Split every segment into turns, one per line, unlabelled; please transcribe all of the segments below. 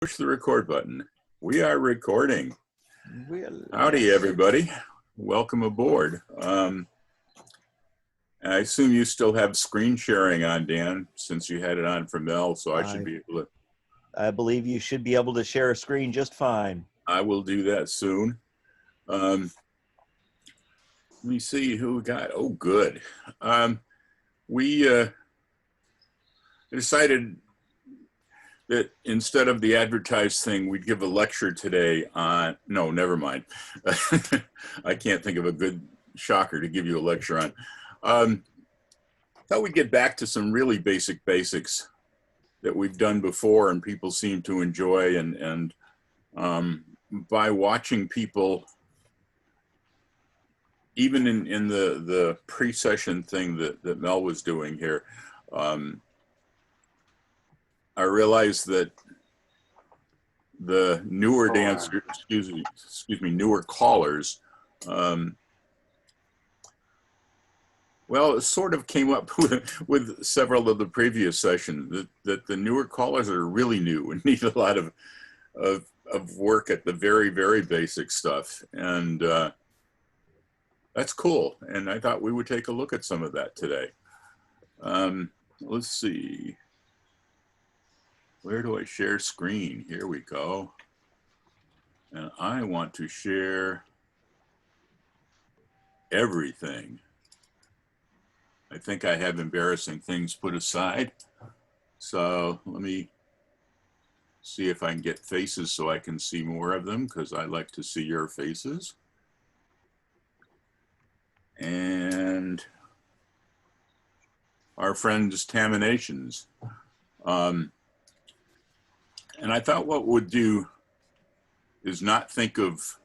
Push the record button. We are recording. Howdy,
Yes.
everybody. Welcome aboard. I assume you still have screen sharing on, Dan, since you had it on for Mel, so I should be able to.
I believe you should be able to share a screen just fine.
I will do that soon. Let me see who we got. Oh, good. We decided that instead of the advertised thing, we'd give a lecture today on, no, never mind. I can't think of a good shocker to give you a lecture on. Thought we'd get back to some really basics that we've done before and people seem to enjoy. And by watching people, even in the pre-session thing that Mel was doing here, I realized that the newer dancers, excuse me, newer callers, well, it sort of came up with several of the previous sessions that the newer callers are really new and need a lot of work at the very basic stuff. And that's cool. And I thought we would take a look at some of that today. Let's see. Where do I share screen? Here we go. And I want to share everything. I think I have embarrassing things put aside. So let me see if I can get faces so I can see more of them, because I like to see your faces. And our friends' Taminations. And I thought what we'd do is not think of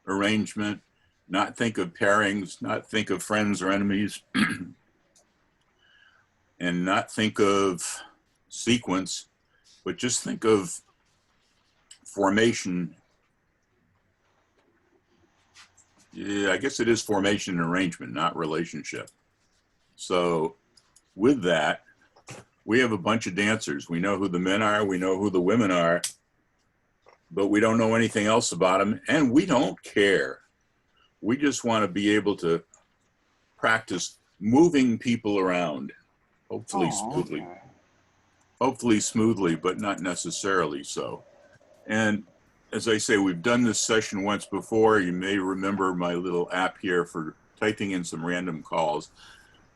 arrangement, not think of pairings, not think of friends or enemies, and not think of sequence, but just think of formation. Yeah, I guess it is formation and arrangement, not relationship. So with that, we have a bunch of dancers. We know who the men are, we know who the women are, but we don't know anything else about them, and we don't care. We just want to be able to practice moving people around, hopefully smoothly. Okay. Hopefully smoothly, but not necessarily so. And as I say, we've done this session once before. You may remember my little app here for typing in some random calls.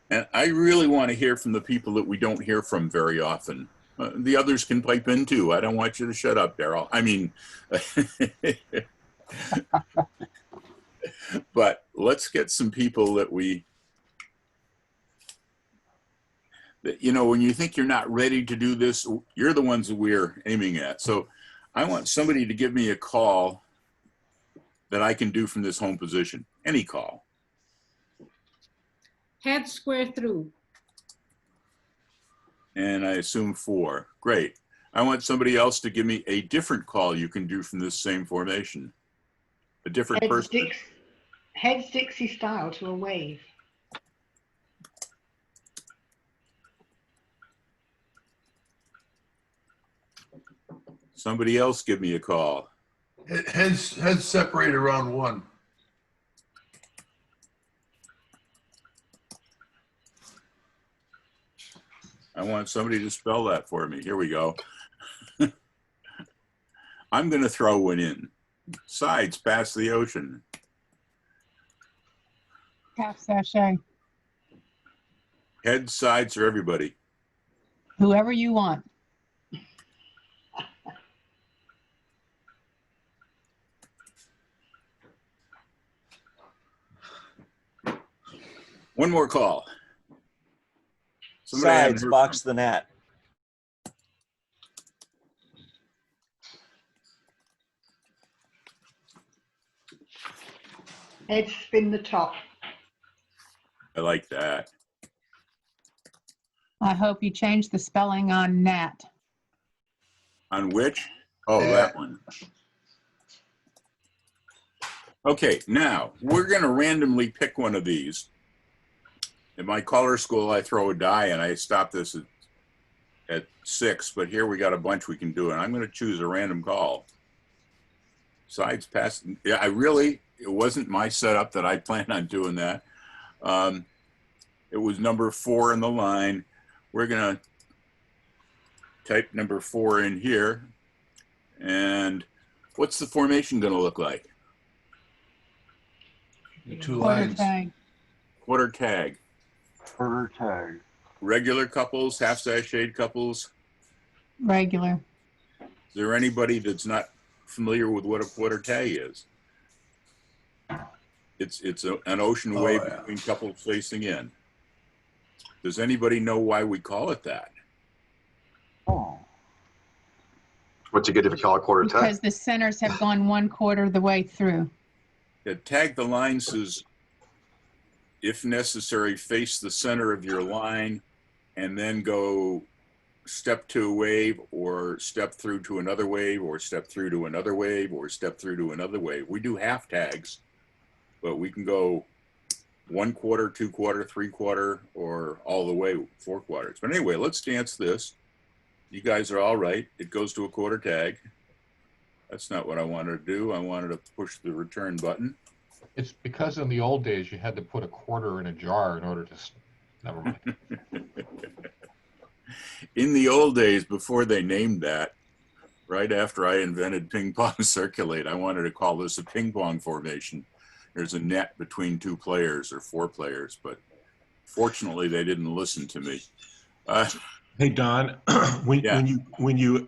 And I really want to hear from the people that we don't hear from very often. The others can pipe in too. I don't want you to shut up, Daryl. I mean, but let's get some people that you know, when you think you're not ready to do this, you're the ones that we're aiming at. So I want somebody to give me a call that I can do from this home position, any call.
Head square through.
And I assume 4. Great. I want somebody else to give me a different call you can do from this same formation. A different person.
Heads Dixie style to a wave.
Somebody else give me a call.
Heads separate around 1.
I want somebody to spell that for me. Here we go. I'm going to throw one in. Sides past the ocean.
Half sachet.
Heads, sides, or everybody?
Whoever you want.
One more call.
Sides, box the net.
Heads spin the top.
I like that.
I hope you change the spelling on nat.
On which? Oh, that one. Okay, now we're going to randomly pick one of these. In my caller school, I throw a die and I stop this at at 6, but here we got a bunch we can do, and I'm going to choose a random call. Sides pass. Yeah, it wasn't my setup that I planned on doing that. It was number 4 in the line. We're going to type number 4 in here. And what's the formation going to look like?
The two
Quarter
lines.
tag.
Quarter tag.
Quarter tag.
Regular couples, half sashayed couples.
Regular.
Is there anybody that's not familiar with what a quarter tag is? It's an ocean
Oh,
wave
yeah.
between couples facing in. Does anybody know why we call it that?
Oh.
What's you get if you call it quarter tag?
Because the centers have gone 1/4 of the way through.
Tag the line says, if necessary, face the center of your line and then go step to a wave or step through to another wave or step through to another wave or step through to another wave. We do half tags, but we can go 1/4, 2/4, 3/4, or all the way 4 quarters. But anyway, let's dance this. You guys are all right. It goes to a quarter tag. That's not what I wanted to do. I wanted to push the return button.
It's because in the old days you had to put a quarter in a jar in order to. Never mind.
In the old days, before they named that, right after I invented ping pong circulate, I wanted to call this a ping pong formation. There's a net between 2 players or 4 players, but fortunately they didn't listen to me.
Hey, Don, when
Yeah.
you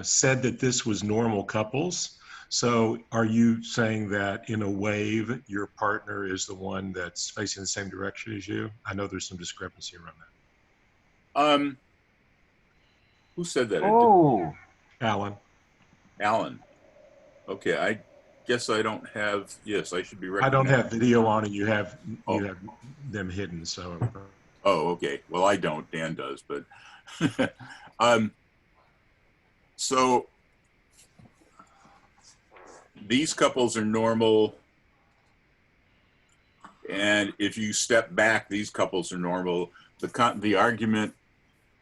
said that this was normal couples, so are you saying that in a wave, your partner is the one that's facing the same direction as you? I know there's some discrepancy around that.
Who said that?
Oh.
Alan,
Alan. Okay, I guess I don't have, yes, I should be
I don't
recognized.
have video on and you have
Oh.
them hidden, so.
Oh, okay. Well, I don't. Dan does, but so these couples are normal, and if you step back, these couples are normal. The argument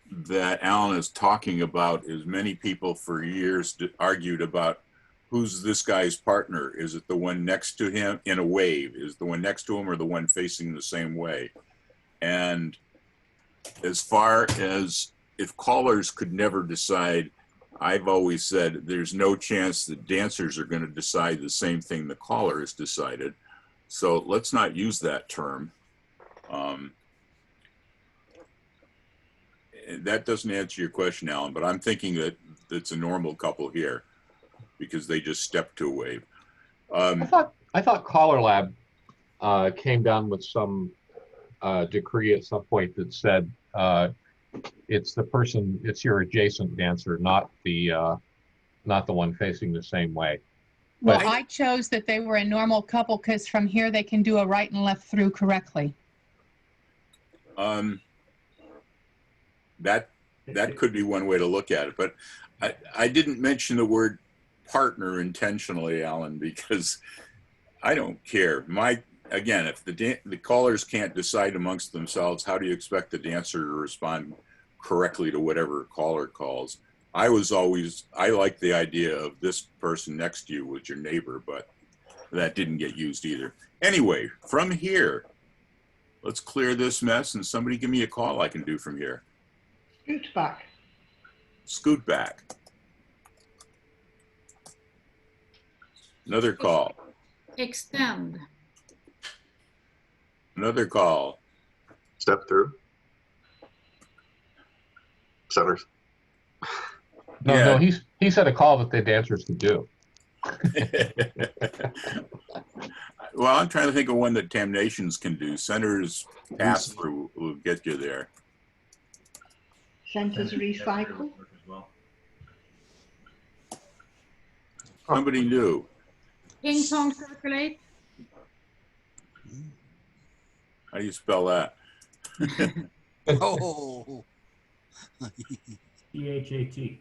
that Alan is talking about is many people for years argued about who's this guy's partner. Is it the one next to him in a wave? Is the one next to him or the one facing the same way? And as far as if callers could never decide, I've always said there's no chance that dancers are going to decide the same thing the caller has decided. So let's not use that term. That doesn't answer your question, Alan, but I'm thinking that it's a normal couple here because they just stepped to a wave.
I thought Caller Lab came down with some decree at some point that said it's the person, it's your adjacent dancer, not the one facing the same way.
Well,
But-
I chose that they were a normal couple because from here they can do a right and left through correctly.
That could be one way to look at it, but I didn't mention the word partner intentionally, Alan, because I don't care. Again, if the callers can't decide amongst themselves, how do you expect the dancer to respond correctly to whatever a caller calls? I like the idea of this person next to you was your neighbor, but that didn't get used either. Anyway, from here, let's clear this mess and somebody give me a call I can do from here.
Scoot back.
Scoot back. Another call.
Extend.
Another call.
Step through. Centers.
No, he said a call that the dancers could do.
Well, I'm trying to think of one that Damnations can do. Centers pass through will get you there.
Centers recycle.
Somebody new.
Ping pong circulate.
How do you spell that?
Oh.
PHAT.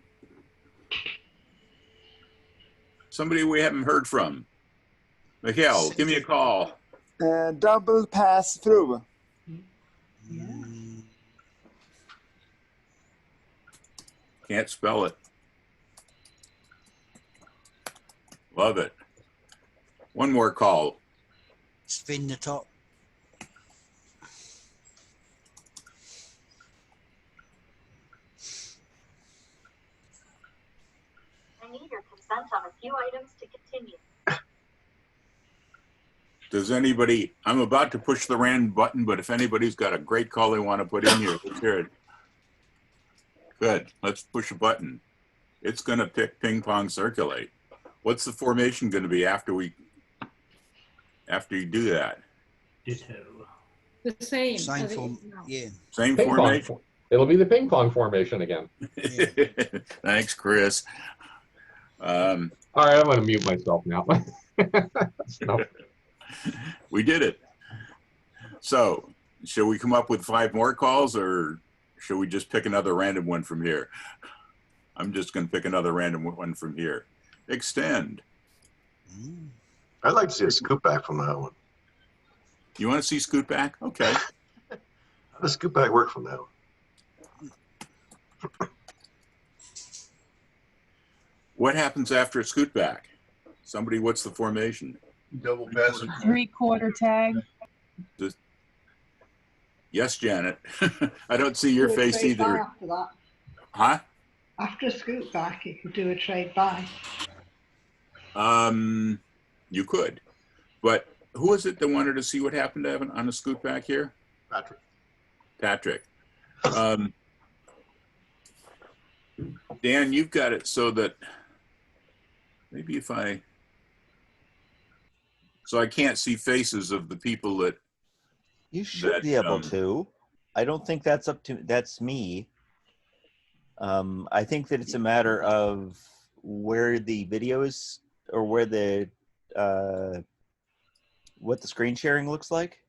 Somebody we haven't heard from. Mikhail, give me a call.
Double pass through.
Can't spell it. Love it. One more call.
Spin the top.
I need your consent on a few items to continue.
Does anybody, I'm about to push the random button, but if anybody's got a great call they want to put in here, let's hear it. Good, let's push a button. It's going to pick ping pong circulate. What's the formation going to be after you do that?
The same.
Same
as it
form.
is now.
Yeah.
Same
Ping pong.
formation?
It'll be the ping pong formation again.
Thanks, Chris.
All right, I'm going to mute myself now. No.
We did it. So, shall we come up with 5 more calls, or should we just pick another random one from here? I'm just going to pick another random one from here. Extend.
I'd like to see a scoop back from that one.
You want to see scoot back? Okay.
How does scoop back work from that one?
What happens after a scoot back? Somebody, what's the formation?
Double pass.
3/4 tag.
Yes, Janet. I don't see your
Do a
face
trade by
either.
After that.
Huh?
After a scoot back, you could do a trade by.
You could. But who is it that wanted to see what happened to Evan on a scoot back here?
Patrick.
Patrick. Dan, you've got it so that maybe if I can't see faces of the people that
You should be able to. I don't think that's that's me. I think that it's a matter of where the video is, or where the what the screen sharing looks like.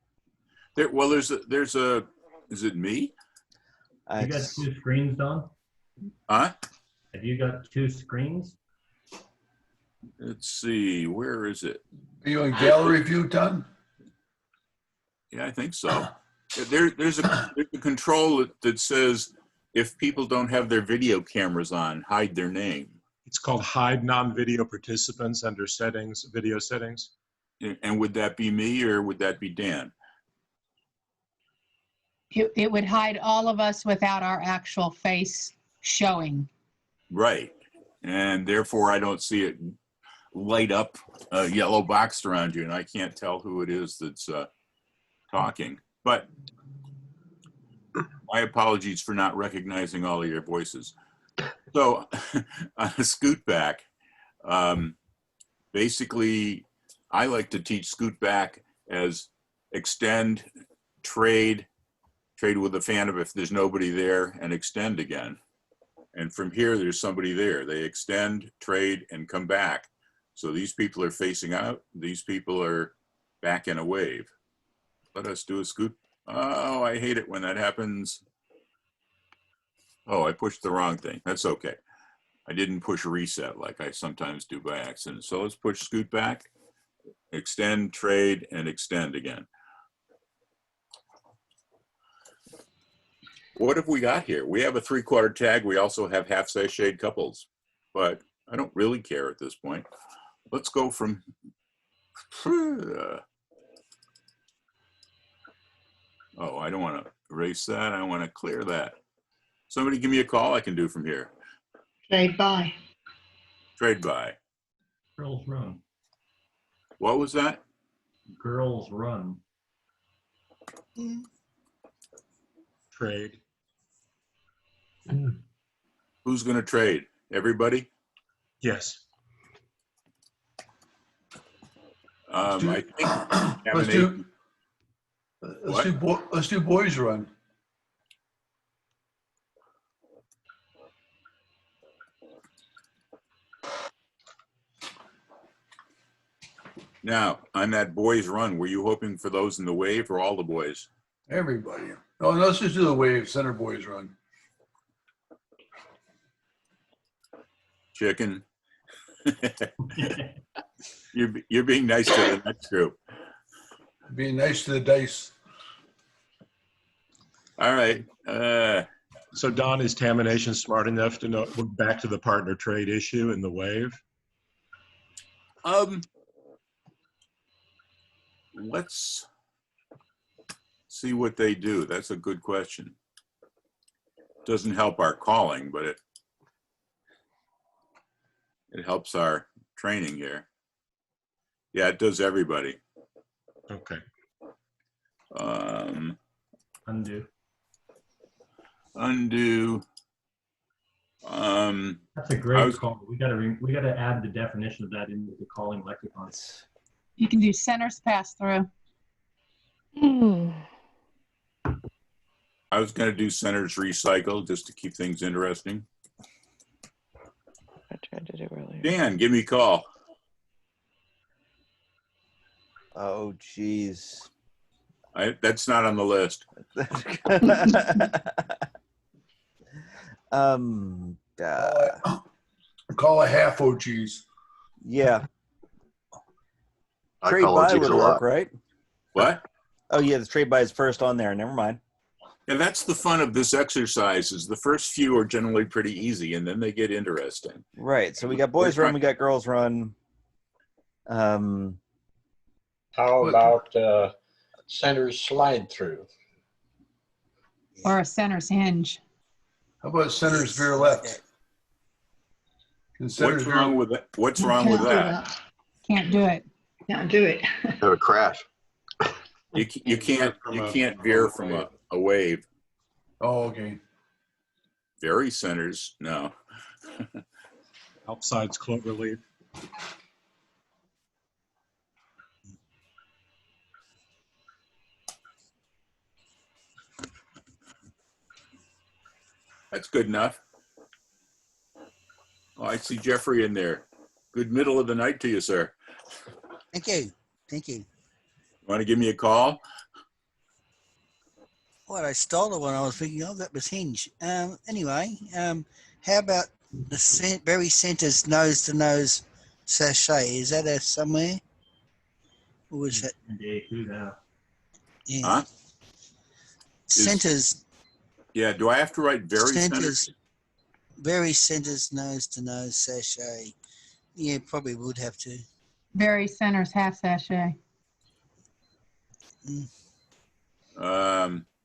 There's a is it me?
You got 2 screens, Don?
Huh?
Have you got 2 screens?
Let's see, where is it?
Are you in gallery view, Don?
Yeah, I think so. There's a control that says if people don't have their video cameras on, hide their name.
It's called hide non-video participants under settings, video settings.
And would that be me or would that be Dan?
It would hide all of us without our actual face showing.
Right. And therefore I don't see it light up a yellow box around you, and I can't tell who it is that's talking. But my apologies for not recognizing all of your voices. So on a scoot back, basically I like to teach scoot back as extend, trade with a fan if there's nobody there, and extend again. And from here, there's somebody there. They extend, trade, and come back. So these people are facing out. These people are back in a wave. Let us do a scoot. Oh, I hate it when that happens. Oh, I pushed the wrong thing. That's okay. I didn't push reset like I sometimes do by accident. So let's push scoot back, extend, trade, and extend again. What have we got here? We have a 3/4 tag. We also have half sashayed couples, but I don't really care at this point. Let's go from, oh, I don't want to erase that. I want to clear that. Somebody give me a call I can do from here.
Trade by.
Trade by.
Girls Run.
What was that?
Girls Run.
Trade.
Who's going to trade? Everybody?
Yes.
I think
let's do boys run.
now on that boys run, were you hoping for those in the wave or all the boys?
Everybody. Oh, let's just do the wave center boys run.
Chicken. You're being nice to the next group.
Being nice to the dice.
All right.
So Don, is Tamination smart enough to know, back to the partner trade issue in the wave?
Let's see what they do. That's a good question. Doesn't help our calling, but it helps our training here. Yeah, it does everybody.
Okay.
Undo.
Undo.
That's a great call. We gotta add the definition of that into the calling lexicon.
You can do centers pass through.
I was going to do centers recycle just to keep things interesting.
I tried to do earlier.
Dan, give me a call.
Oh, geez.
That's not on the list.
Call a half OGs.
Yeah.
I
Trade
call
buy
OGs
would
a
work,
lot.
right?
What?
Oh, yeah, the trade buy is first on there. Never mind.
Yeah, that's the fun of this exercise is the first few are generally pretty easy and then they get interesting.
Right. So we got boys run, we got girls run.
How about centers slide through?
Or a center's hinge.
How about centers veer left? Can centers
What's wrong with that? What's wrong with that?
Can't do it.
Can't do it.
Have a crash.
You can't veer from a wave.
Oh, okay.
Very centers, no.
Outside's clover leaf.
That's good enough. Oh, I see Jeffrey in there. Good middle of the night to you, sir.
Thank you. Thank you.
Want to give me a call?
Well, I stole the one I was thinking of. That was hinge. Anyway, how about the very center's nose-to-nose sachet? Is that somewhere? Or was that? Yeah.
Huh?
Centers.
Yeah, do I have to write very centers?
Very centers nose-to-nose sachet. Yeah, probably would have to.
Very centers half sachet.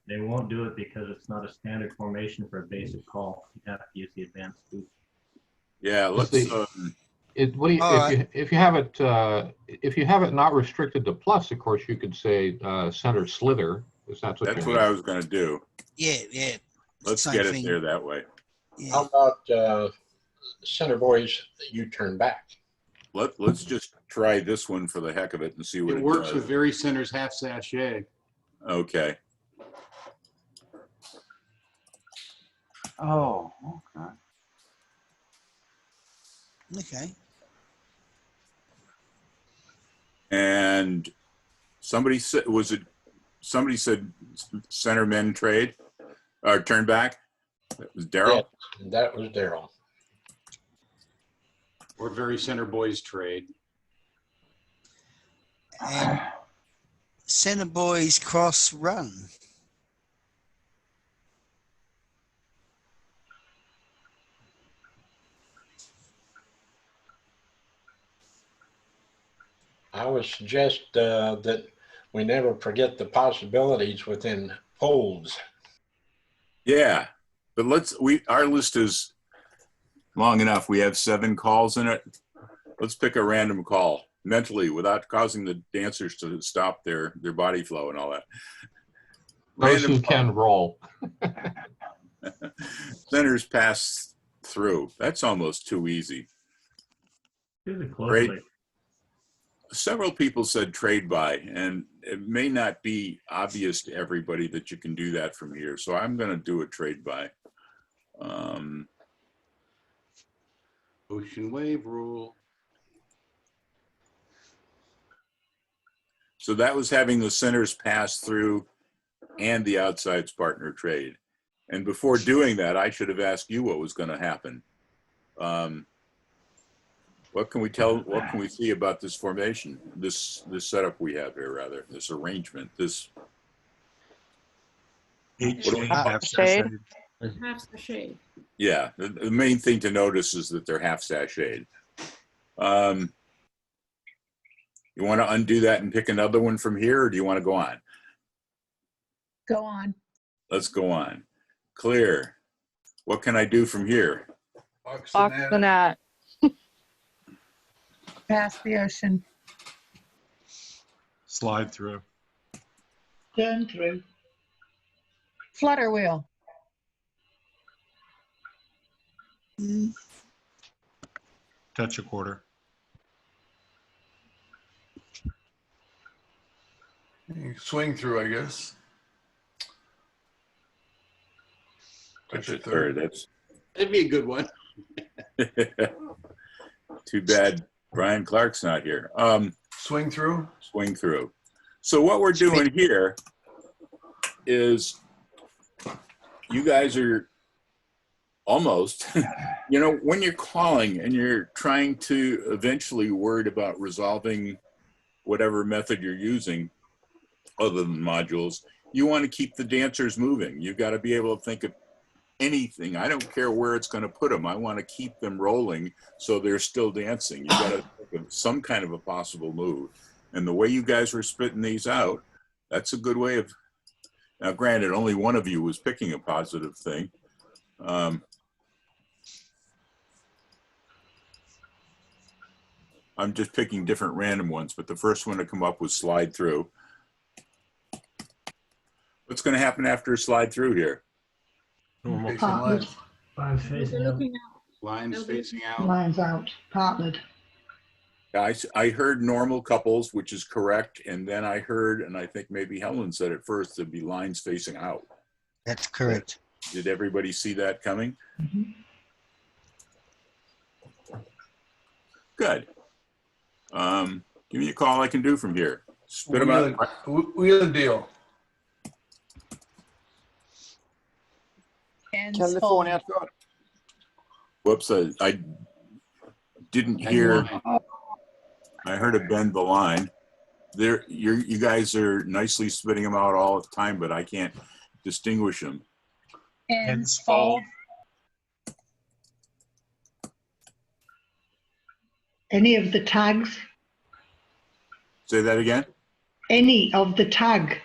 They won't do it because it's not a standard formation for a basic call. You have to use the advanced scoop.
Yeah, let's.
If you have it not restricted to plus, of course, you could say center slither. That's
what I was going to do.
Yeah, yeah.
Let's get it there that way.
Yeah.
How about center boys, you turn back?
Let's just try this one for the heck of it and see what it
works
does.
with very centers half sachet.
Okay.
Oh, okay.
Okay.
And somebody said, somebody said center men trade or turn back? That was Daryl?
Yeah, that was Daryl.
Or very center boys trade.
And center boys cross run.
I would suggest that we never forget the possibilities within holds.
Yeah, but our list is long enough. We have 7 calls in it. Let's pick a random call mentally without causing the dancers to stop their body flow and all that.
Those who can roll.
Centers pass through. That's almost too easy.
Closely.
Several people said trade buy, and it may not be obvious to everybody that you can do that from here. So I'm going to do a trade buy.
Ocean wave rule.
So that was having the centers pass through and the outside's partner trade. And before doing that, I should have asked you what was going to happen. What can we see about this formation, this setup we have here, rather, this arrangement, this.
Each
Shade.
Half sachet.
Yeah, the main thing to notice is that they're half sashayed. You want to undo that and pick another one from here, or do you want to go on?
Go on.
Let's go on. Clear. What can I do from here?
Box
the net.
Pass the ocean.
Slide through.
Turn through.
Flutter wheel.
Touch a quarter.
You swing through, I guess.
Touch a third. That's
That'd be a good one.
too bad Brian Clark's not here.
Swing through.
Swing through. So what we're doing here is you guys are almost, you know, when you're calling and you're trying to eventually worried about resolving whatever method you're using other than modules, you want to keep the dancers moving. You've got to be able to think of anything. I don't care where it's going to put them. I want to keep them rolling so they're still dancing. You got to think of some kind of a possible move. And the way you guys were spitting these out, that's a good way of, now granted, only one of you was picking a positive thing. I'm just picking different random ones, but the first one to come up was slide through. What's going to happen after a slide through here?
Normal.
Lines facing out.
Lines facing out.
Lines out. Partnered.
I heard normal couples, which is correct. And then I heard, and I think maybe Helen said it first, there'd be lines facing out.
That's correct.
Did everybody see that coming?
Mm-hmm.
Good. Give me a call I can do from here. Spit them out.
Wheel and deal.
California.
Whoops, I didn't hear. I heard a bend the line. There, you guys are nicely spitting them out all the time, but I can't distinguish them.
Ends fold.
Any of the tags?
Say that again?
Any of the tag.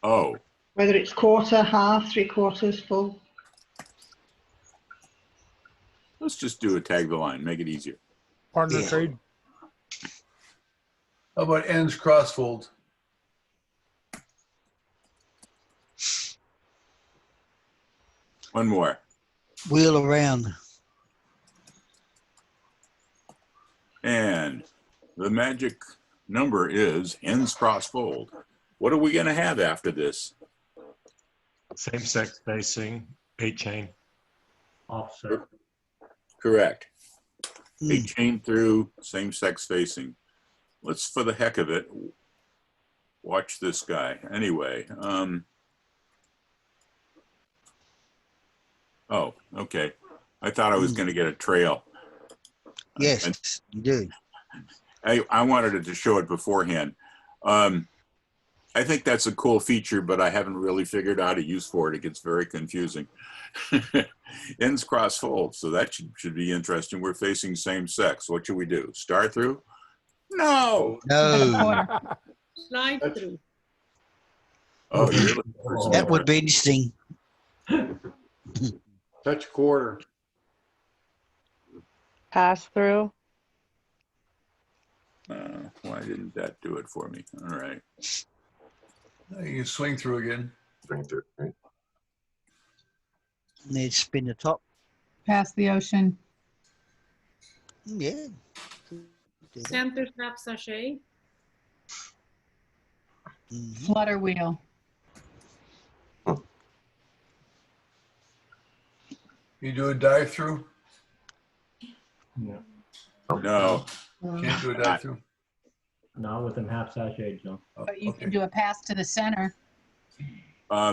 Oh.
Whether it's quarter, half, 3/4, full.
Let's just do a tag the line, make it easier.
Partner trade.
How about ends crossfold?
One more.
Wheel around.
And the magic number is ends crossfold. What are we going to have after this?
Same sex spacing, 8 chain.
Offset.
Correct. 8 chain through, same sex spacing. Let's, for the heck of it, watch this guy. Anyway. Oh, okay. I thought I was going to get a trail.
Yes, you do.
I wanted to show it beforehand. I think that's a cool feature, but I haven't really figured out a use for it. It gets very confusing. Ends cross fold, so that should be interesting. We're facing same sex. What should we do? Star through? No.
No.
Slide through.
Oh,
that would be interesting.
Touch quarter.
Pass through.
Why didn't that do it for me? All right.
You can swing through again.
Swing through, right?
Need to spin the top.
Pass the ocean.
Yeah.
Center half sachet.
Flutter wheel.
You do a dive through?
No.
No.
Can't do a dive through.
Not with them half sachet, Joe.
But you can do a pass to the center.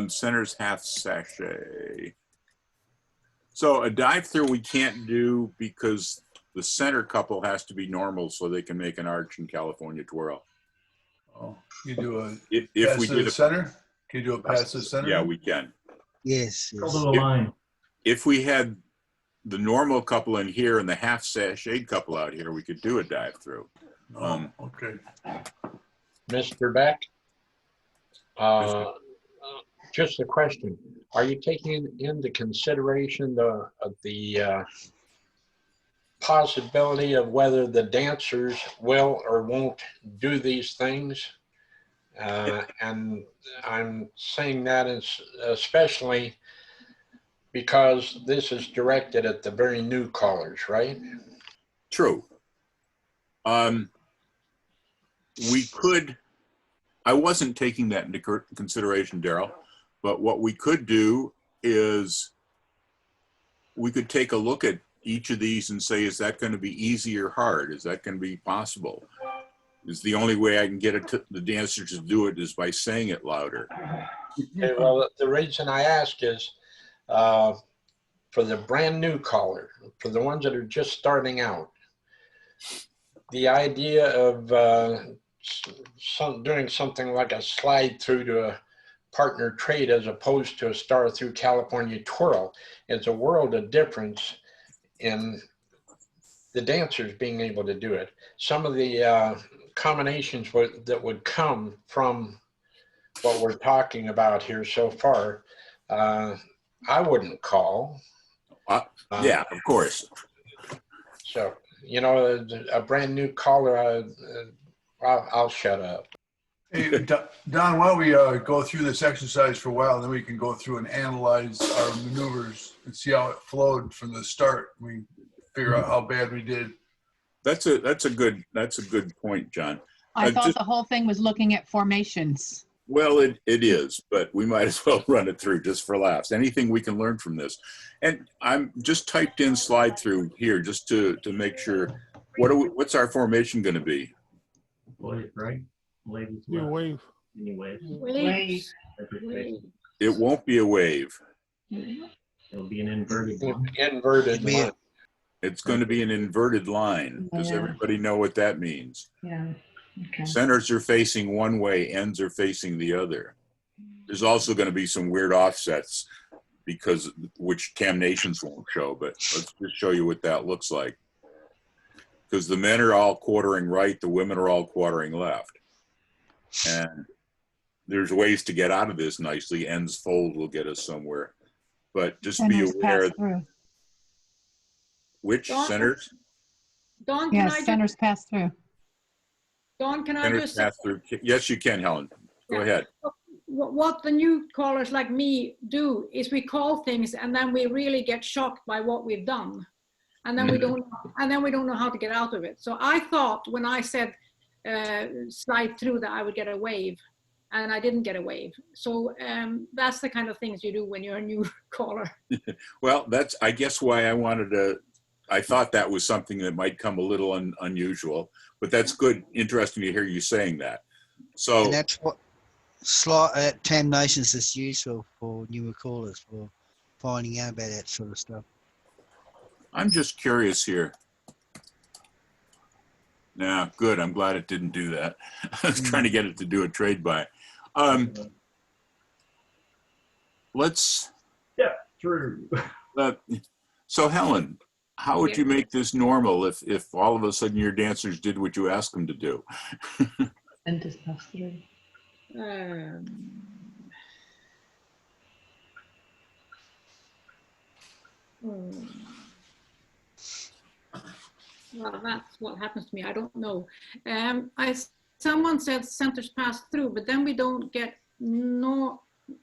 Center's half sachet. So a dive through we can't do because the center couple has to be normal so they can make an arch in California twirl.
Oh, you do a
If
pass
we
to
do
the center? Can you do a pass to the center?
Yeah, we can.
Yes.
Called it a line.
If we had the normal couple in here and the half sashayed couple out here, we could do a dive through.
Okay.
Mr. Beck, just a question. Are you taking into consideration the possibility of whether the dancers will or won't do these things? And I'm saying that especially because this is directed at the very new callers, right?
True. We could, I wasn't taking that into consideration, Daryl, but what we could do is we could take a look at each of these and say, is that going to be easy or hard? Is that going to be possible? Is the only way I can get it to the dancers to do it is by saying it louder.
Okay, well, the reason I ask is for the brand new caller, for the ones that are just starting out, the idea of doing something like a slide through to a partner trade as opposed to a star through California twirl is a world of difference in the dancers being able to do it. Some of the combinations that would come from what we're talking about here so far, I wouldn't call.
Yeah, of course.
So, you know, a brand new caller, I'll shut up.
Hey, Don, why don't we go through this exercise for a while, and then we can go through and analyze our maneuvers and see how it flowed from the start. We figure out how bad we did.
That's a good point, John.
I thought the whole thing was looking at formations.
Well, it is, but we might as well run it through just for laughs. Anything we can learn from this. And I'm just typed in slide through here just to make sure. What's our formation going to be?
Wave, right? Ladies
You wave.
Waves.
It won't be a wave.
It'll be an inverted one.
Inverted line.
It's going to be an inverted line. Does everybody know what that means?
Yeah. Okay.
Centers are facing one way, ends are facing the other. There's also going to be some weird offsets which Cam Nations won't show, but let's just show you what that looks like. Because the men are all quartering right, the women are all quartering left. And there's ways to get out of this nicely. Ends fold will get us somewhere. But just
Centers
be aware.
pass through.
Which centers?
Don, can
Yes,
I
centers
just,
pass through.
Don, can I
Centers
just
pass through. Yes, you can, Helen. Go ahead.
what the new callers like me do is we call things and then we really get shocked by what we've done. And then we don't know how to get out of it. So I thought when I said slide through that I would get a wave, and I didn't get a wave. So that's the kind of things you do when you're a new caller.
Well, that's, I guess, why I thought that was something that might come a little unusual, but that's good, interesting to hear you saying that. So,
and that's what Tam Nations is useful for newer callers, for finding out about that sort of stuff.
I'm just curious here. Yeah, good. I'm glad it didn't do that. I was trying to get it to do a trade buy.
Yeah, true.
So Helen, how would you make this normal if all of a sudden your dancers did what you asked them to do?
And just pass through.
Well, that's what happens to me. I don't know. Someone said centers pass through, but then we don't get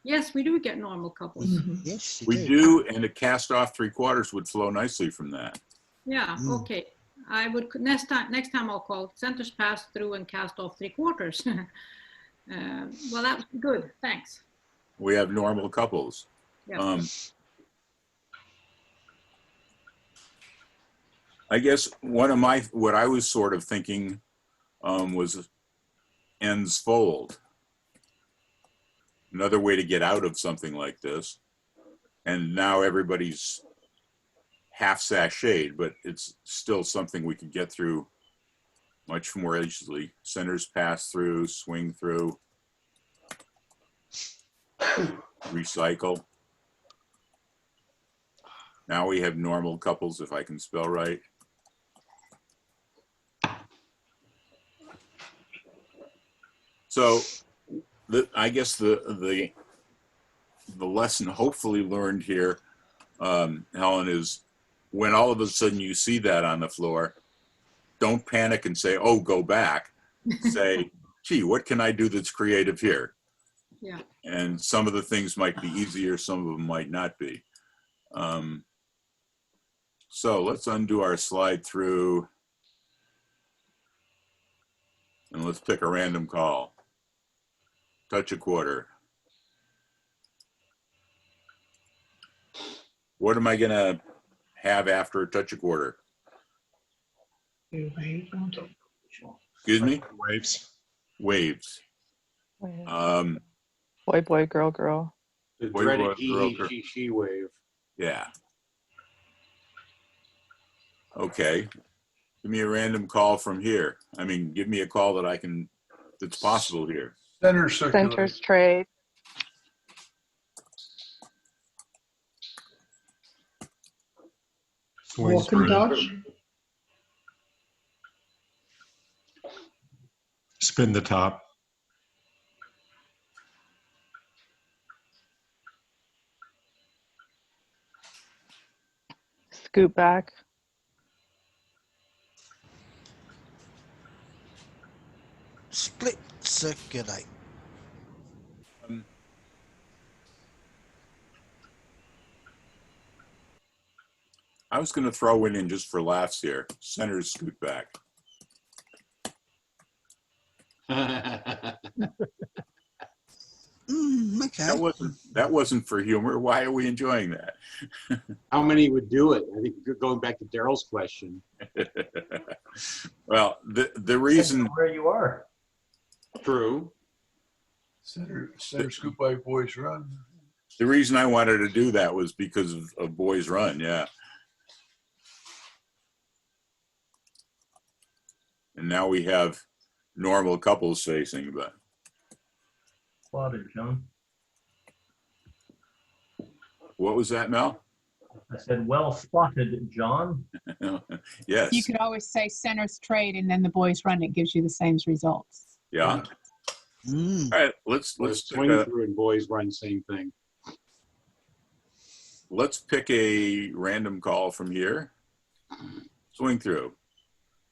yes, we do get normal couples.
Mm-hmm.
Yes,
we do, and a cast off 3/4 would flow nicely from that.
Yeah, okay. I would next time I'll call centers pass through and cast off 3/4. Well, that's good. Thanks.
We have normal couples.
Yeah.
I guess what I was sort of thinking was ends fold. Another way to get out of something like this. And now everybody's half sashayed, but it's still something we could get through much more easily. Centers pass through, swing through, recycle. Now we have normal couples, if I can spell right. So I guess the lesson hopefully learned here, Helen, is when all of a sudden you see that on the floor, don't panic and say, oh, go back. Say, gee, what can I do that's creative here?
Yeah.
And some of the things might be easier, some of them might not be. So let's undo our slide through and let's pick a random call. Touch a quarter. What am I gonna have after touch a quarter? Excuse me?
Waves.
Waves.
Boy, boy, girl, girl.
The
Boy,
dreaded
boy,
he,
girl,
he,
girl.
she wave.
Yeah. Okay. Give me a random call from here. I mean, give me a call that I can, that's possible here.
Center circulate.
Centers trade.
Swing
Walk and
through.
dodge.
Spin the top.
Scoot back.
Split circulate.
I was going to throw in just for laughs here. Center scoot back.
Okay.
That wasn't for humor. Why are we enjoying that?
How many would do it? I think going back to Daryl's question.
Well, the reason
where you are.
True.
Center scoop by boys run.
the reason I wanted to do that was because of Boys Run. Yeah. And now we have normal couples facing, but
Spotted, John.
what was that, Mel?
I said, well spotted, John.
Yes.
You could always say centers trade and then the boys run. It gives you the same results.
Yeah. All right, let's
swing
pick
through and boys run, same thing.
let's pick a random call from here. Swing through.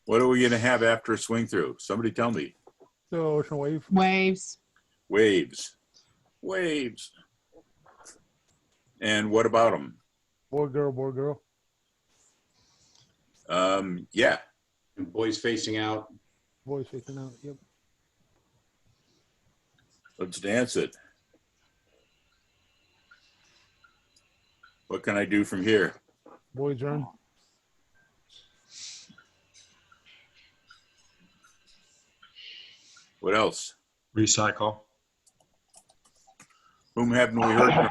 What are we going to have after a swing through? Somebody tell me.
The ocean wave.
Waves.
Waves. Waves. And what about them?
Boy, girl, boy, girl.
Yeah.
And boys facing out.
Boys facing out. Yep.
Let's dance it. What can I do from here?
Boys run.
What else?
Recycle.
Whom haven't we heard from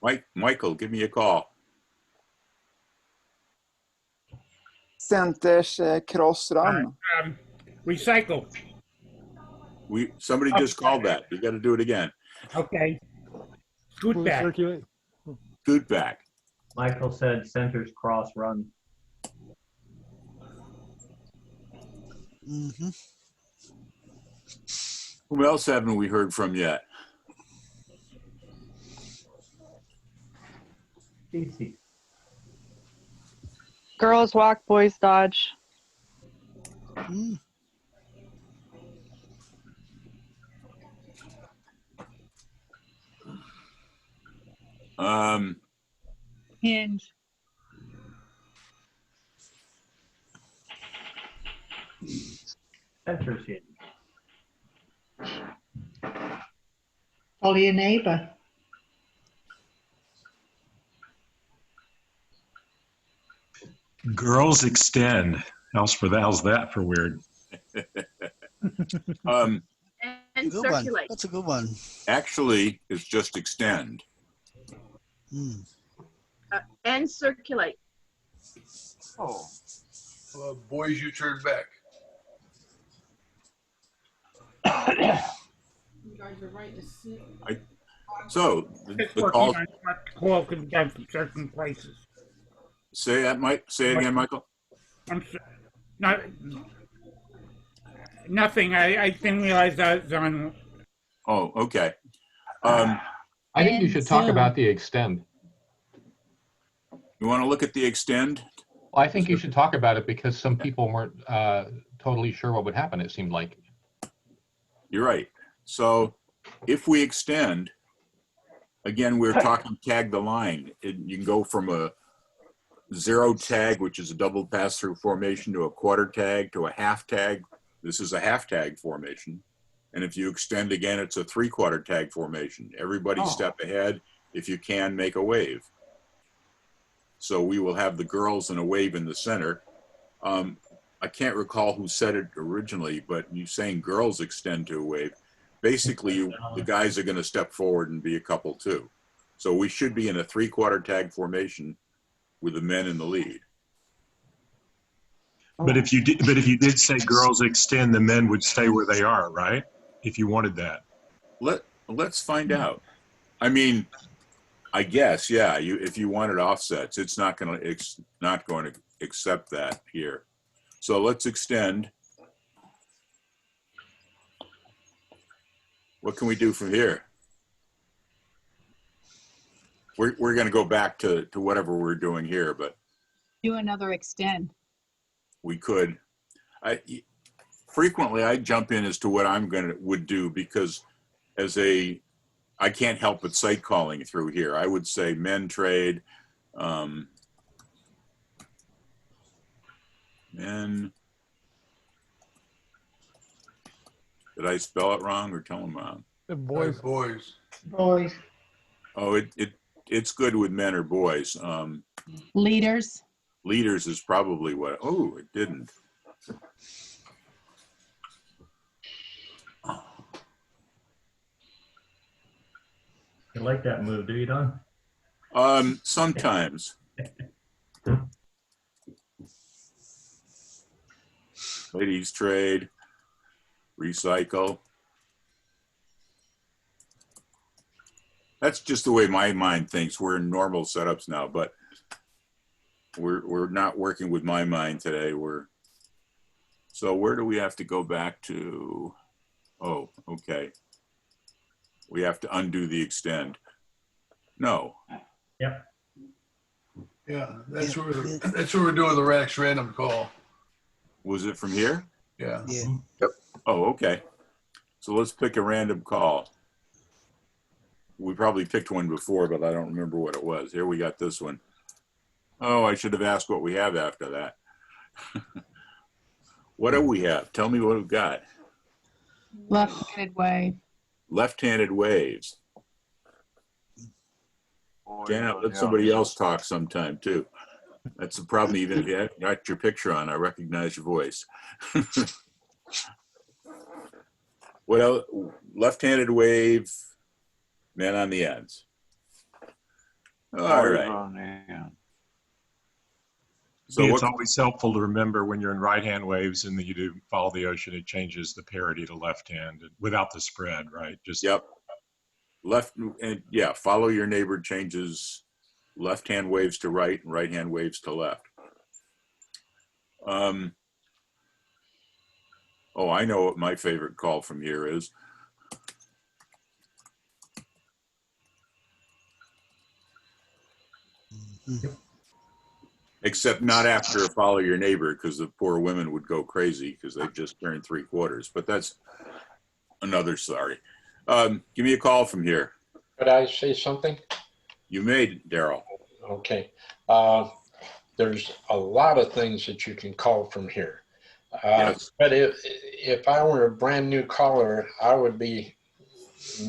yet? Michael, give me a call.
Centers cross run.
Recycle.
Somebody just called that. You got to do it again.
Okay. Scoot back.
Circulate.
Scoot back.
Michael said centers cross run.
Mm-hmm.
Whom else haven't we heard from yet?
Easy.
Girls walk, boys dodge.
Mm.
Hinge.
Centers hinge.
Follow your neighbor.
Girls extend. How's that for weird?
And
Good one.
circulate.
That's a good one.
Actually, it's just extend.
And circulate.
Oh. Boys, you turn back.
You guys are right to sit.
So
Just
the
working
call.
on what the call can be done from certain places.
Say that, Mike. Say it again, Michael.
I'm not nothing. I didn't realize that was on.
Oh, okay.
I think you should talk about the extend.
You want to look at the extend?
Well, I think you should talk about it because some people weren't totally sure what would happen, it seemed like.
You're right. So if we extend, again, we're talking tag the line. You can go from a 0 tag, which is a double pass-through formation, to a quarter tag, to a half tag. This is a half tag formation. And if you extend again, it's a 3/4 tag formation. Everybody step ahead. If you can, make a wave. So we will have the girls in a wave in the center. I can't recall who said it originally, but you saying girls extend to a wave. Basically, the guys are going to step forward and be a couple too. So we should be in a 3/4 tag formation with the men in the lead.
But if you did say girls extend, the men would stay where they are, right? If you wanted that.
Let's find out. I mean, I guess, yeah. If you wanted offsets, it's not going to accept that here. So let's extend. What can we do from here? We're going to go back to whatever we're doing here, but
Do another extend.
we could. Frequently I jump in as to what would do, because I can't help but sight calling through here. I would say men trade, men. Did I spell it wrong or tell them wrong?
The boys.
Boys.
Boys.
Oh, it's good with men or boys.
Leaders.
Leaders is probably what. Oh, it didn't.
You like that move, do you, Don?
Sometimes. Ladies trade, recycle. That's just the way my mind thinks. We're in normal setups now, but we're not working with my mind today. So where do we have to go back to? Oh, okay. We have to undo the extend. No.
Yep.
Yeah, that's what we're doing the next random call.
Was it from here?
Yeah.
Yep.
Oh, okay. So let's pick a random call. We probably picked one before, but I don't remember what it was. Here we got this one. Oh, I should have asked what we have after that. What do we have? Tell me what we've got.
Left-handed wave.
Left-handed waves. Janet, let somebody else talk sometime too. That's the problem. Even if you haven't got your picture on, I recognize your voice. What else? Left-handed wave, men on the ends. All right.
So it's always helpful to remember when you're in right-hand waves and you do follow the ocean, it changes the parity to left-hand without the spread, right? Just
yep. Left and yeah, follow your neighbor changes left-hand waves to right and right-hand waves to left. Oh, I know what my favorite call from here is. Except not after a follow your neighbor, because the poor women would go crazy because they just turned 3/4. But that's another story. Give me a call from here.
Could I say something?
You may, Daryl.
Okay. There's a lot of things that you can call from here.
Yes.
But if I were a brand new caller, I would be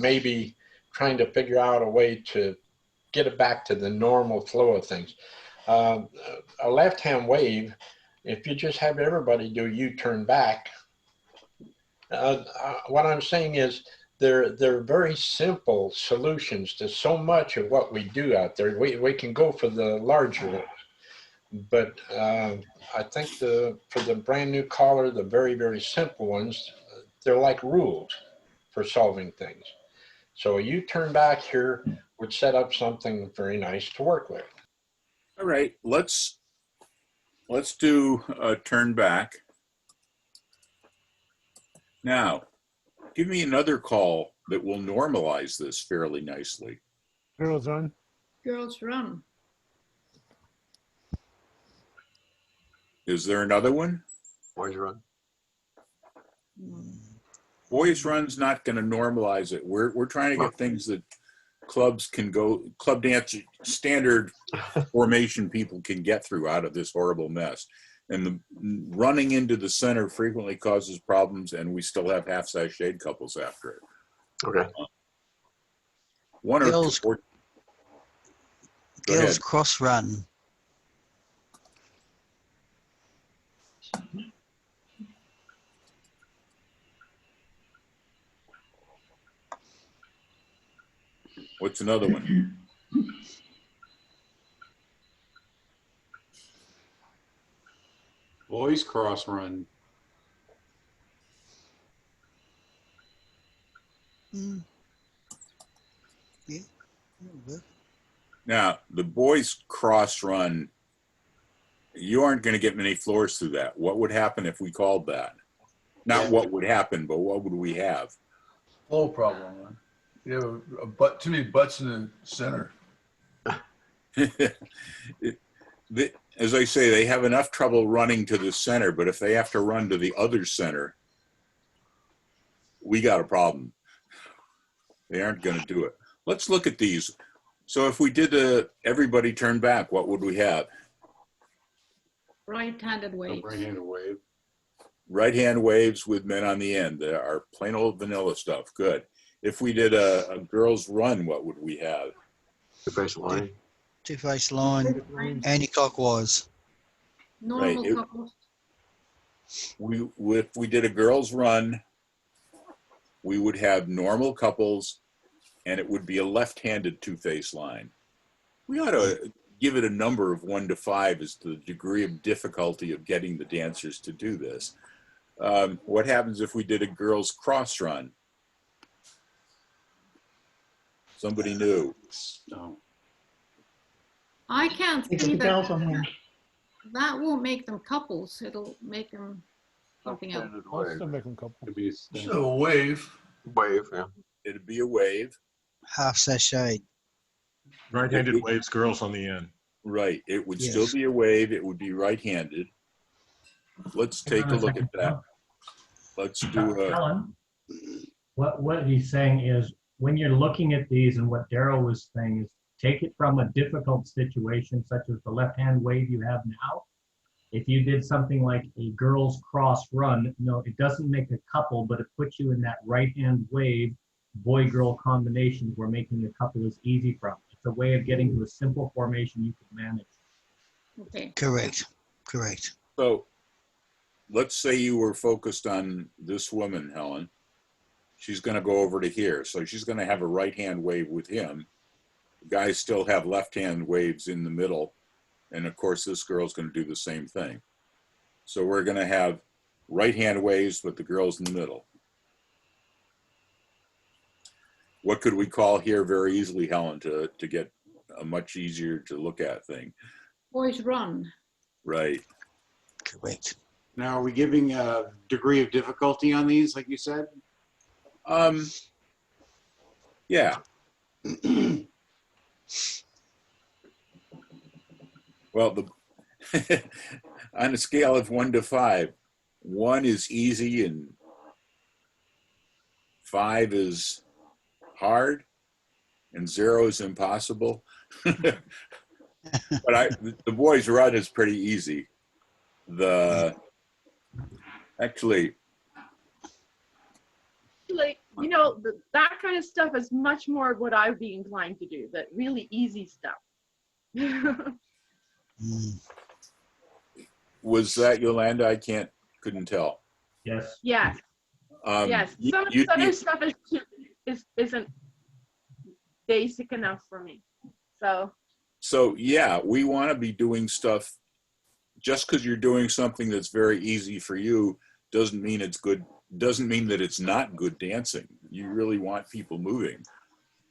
maybe trying to figure out a way to get it back to the normal flow of things. A left-hand wave, if you just have everybody do U-turn back, what I'm saying is they're very simple solutions to so much of what we do out there. We can go for the larger ones, but I think for the brand new caller, the very, very simple ones, they're like rules for solving things. So a U-turn back here would set up something very nice to work with.
All right, let's do a turn back. Now, give me another call that will normalize this fairly nicely.
Girls run.
Girls run.
Is there another one?
Boys run.
Boys run's not going to normalize it. We're trying to get things that clubs can go, club dance standard formation people can get through out of this horrible mess. And the running into the center frequently causes problems, and we still have half sashayed couples after it.
Okay.
One or
Girls,
two. Go
girls
ahead.
cross run.
What's another one?
Boys cross run.
Mm. Yeah.
Now, the boys cross run, you aren't going to get many floors through that. What would happen if we called that? Not what would happen, but what would we have?
Flow problem, man. You have a butt, too many butts in the center.
As I say, they have enough trouble running to the center, but if they have to run to the other center, we got a problem. They aren't going to do it. Let's look at these. So if we did everybody turn back, what would we have?
Right-handed waves.
Right-handed wave.
Right-hand waves with men on the end. They are plain old vanilla stuff. Good. If we did a girls run, what would we have?
Two-face line.
Two-face line, anti-clockwise.
Normal
Right.
couples.
If we did a girls run, we would have normal couples, and it would be a left-handed two-face line. We ought to give it a number of 1 to 5 as to the degree of difficulty of getting the dancers to do this. What happens if we did a girls cross run? Somebody new.
No.
I can't
It's
see
the
that.
girls on here.
That won't make them couples. It'll make them something else.
I'll still make them couple.
Could be
So a wave.
Wave, yeah.
It'd be a wave.
Half sashayed.
Right-handed waves, girls on the end.
Right. It would
Yes.
still be a wave. It would be right-handed. Let's take a look at that. Let's do a...
Helen, what he's saying is when you're looking at these, and what Daryl was saying is take it from a difficult situation such as the left-hand wave you have now. If you did something like a girls cross run, no, it doesn't make a couple, but it puts you in that right-hand wave boy-girl combination where making a couple is easy from. It's a way of getting to a simple formation you can manage.
Okay.
Correct. Correct.
So let's say you were focused on this woman, Helen. She's going to go over to here. So she's going to have a right-hand wave with him. Guys still have left-hand waves in the middle. And of course, this girl's going to do the same thing. So we're going to have right-hand waves with the girls in the middle. What could we call here very easily, Helen, to get a much easier to look at thing?
Boys run.
Right.
Correct.
Now, are we giving a degree of difficulty on these, like you said?
Yeah. Well, on a scale of 1 to 5, 1 is easy and 5 is hard and 0 is impossible. But the boys' run is pretty easy. Actually,
Like, you know, that kind of stuff is much more what I would be inclined to do, that really easy stuff.
was that Yolanda? I couldn't tell.
Yes.
Yes. Yes. Some of this other stuff isn't basic enough for me.
So yeah, we want to be doing stuff. Just because you're doing something that's very easy for you doesn't mean it's good. Doesn't mean that it's not good dancing. You really want people moving.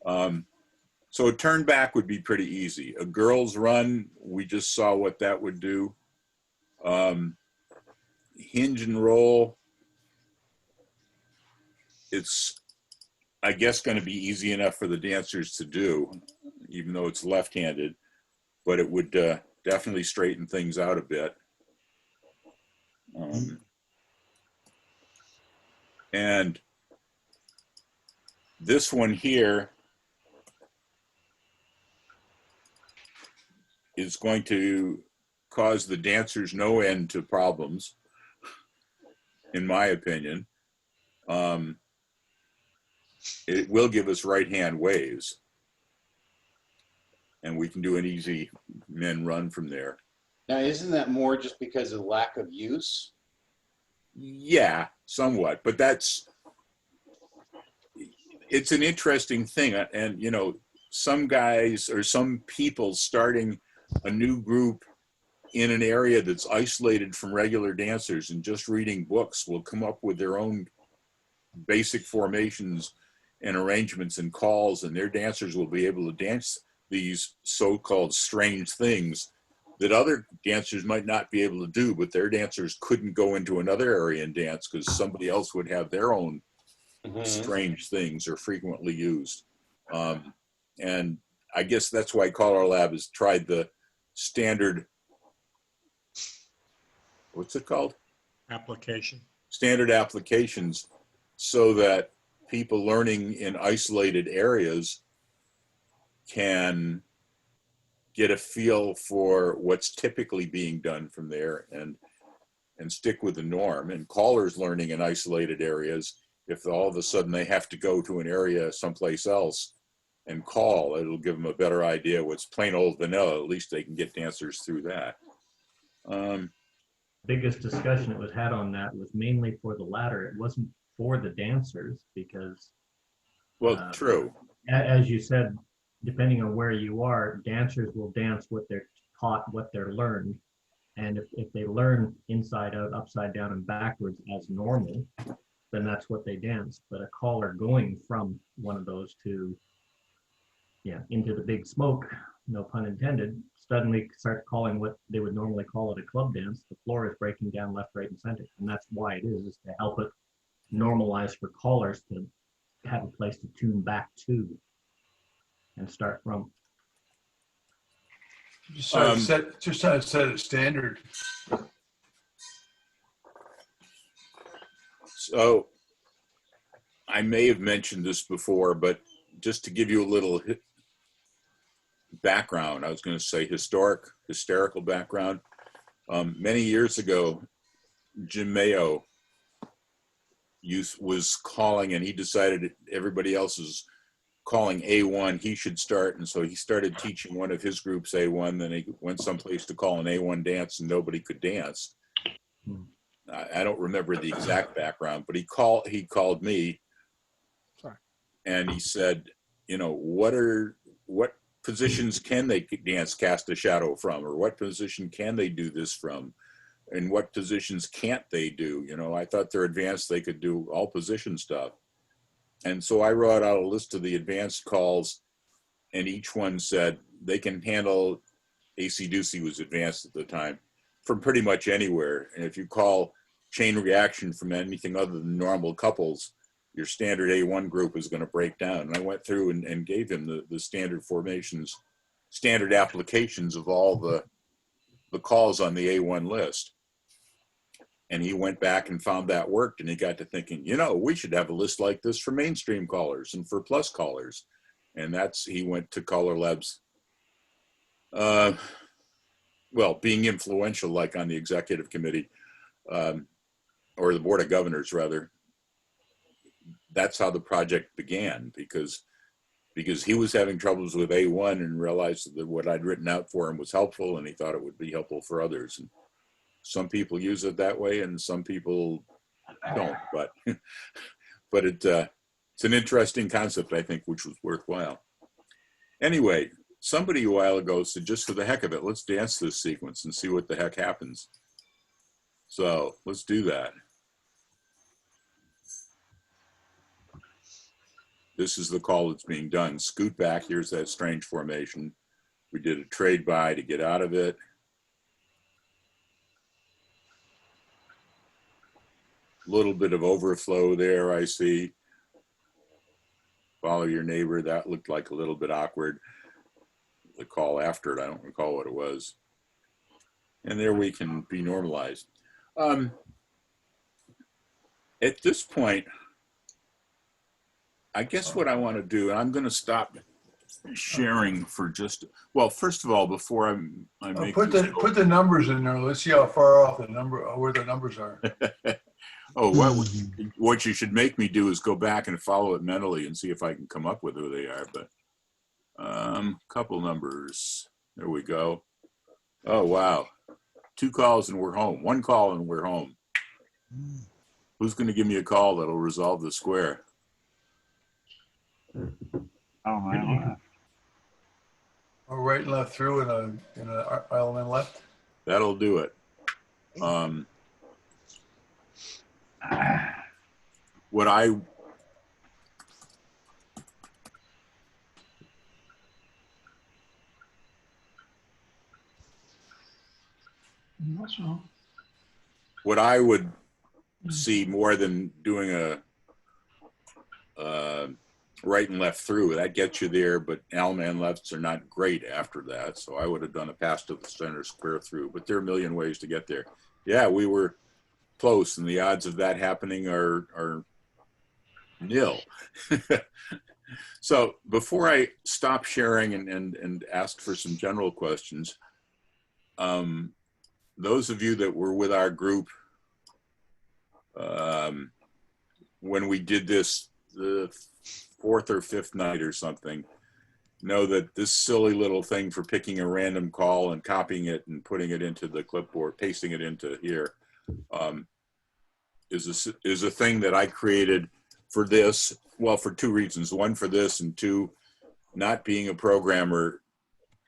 So a turn back would be pretty easy. A girl's run, we just saw what that would do. Hinge and roll, it's, I guess, going to be easy enough for the dancers to do, even though it's left-handed, but it would definitely straighten things out a bit. And this one here is going to cause the dancers no end to problems, in my opinion. It will give us right-hand waves, and we can do an easy men run from there.
Now, isn't that more just because of lack of use?
Yeah, somewhat, but it's an interesting thing. And, you know, some guys or some people starting a new group in an area that's isolated from regular dancers and just reading books will come up with their own basic formations and arrangements and calls, and their dancers will be able to dance these so-called strange things that other dancers might not be able to do, but their dancers couldn't go into another area and dance because somebody else would have their own strange things or frequently used. And I guess that's why Color Lab has tried the standard, what's it called?
Application.
Standard applications, so that people learning in isolated areas can get a feel for what's typically being done from there and stick with the norm. And callers learning in isolated areas, if all of a sudden they have to go to an area someplace else and call, it'll give them a better idea what's plain old vanilla. At least they can get dancers through that.
Biggest discussion that was had on that was mainly for the latter. It wasn't for the dancers because,
well, true.
As you said, depending on where you are, dancers will dance what they're taught, what they're learned. And if they learn inside out, upside down, and backwards as normal, then that's what they dance. But a caller going from one of those to, into the big smoke, no pun intended, suddenly starts calling what they would normally call it a club dance. The floor is breaking down left, right, and center. And that's why it is to help it normalize for callers to have a place to tune back to and start from.
Just trying to set a standard.
So I may have mentioned this before, but just to give you a little background, I was going to say hysterical background. Many years ago, Jim Mayo was calling, and he decided everybody else is calling A1, he should start. And so he started teaching one of his groups A1, then he went someplace to call an A1 dance and nobody could dance. I don't remember the exact background, but he called me. Sorry. And he said, you know, what positions can they dance cast a shadow from, or what position can they do this from, and what positions can't they do? You know, I thought they're advanced, they could do all position stuff. And so I wrote out a list of the advanced calls, and each one said they can handle, AC-doocy was advanced at the time, from pretty much anywhere. And if you call chain reaction from anything other than normal couples, your standard A1 group is going to break down. And I went through and gave him the standard formations, standard applications of all the calls on the A1 list. And he went back and found that worked, and he got to thinking, you know, we should have a list like this for mainstream callers and for plus callers. And he went to Caller Labs, well, being influential, like on the executive committee, or the board of governors rather. That's how the project began, because he was having troubles with A1 and realized that what I'd written out for him was helpful, and he thought it would be helpful for others. And some people use it that way and some people don't, but it's an interesting concept, I think, which was worthwhile. Anyway, somebody a while ago said, just for the heck of it, let's dance this sequence and see what the heck happens. So let's do that. this is the call that's being done. Scoot back, here's that strange formation. We did a trade by to get out of it. Little bit of overflow there, I see. Follow your neighbor, that looked like a little bit awkward. The call after it, I don't recall what it was. And there we can be normalized. At this point, I guess what I want to do, and I'm going to stop sharing for just, well, first of all, before I make
put the numbers in there. Let's see how far off the number, where the numbers are.
Oh, what you should make me do is go back and follow it mentally and see if I can come up with who they are. But couple numbers. There we go. Oh, wow. 2 calls and we're home. 1 call and we're home. Who's going to give me a call that'll resolve the square?
Oh, man.
Or right and left through in a element left.
That'll do it. What I
What's wrong?
what I would see more than doing a right and left through, that gets you there, but Alman lefts are not great after that. So I would have done a pass to the center square through, but there are a million ways to get there. Yeah, we were close, and the odds of that happening are nil. So before I stop sharing and ask for some general questions, those of you that were with our group when we did this the 4th or 5th night or something, know that this silly little thing for picking a random call and copying it and putting it into the clipboard, pasting it into here, is a thing that I created for this, well, for 2 reasons. 1, for this, and 2, not being a programmer,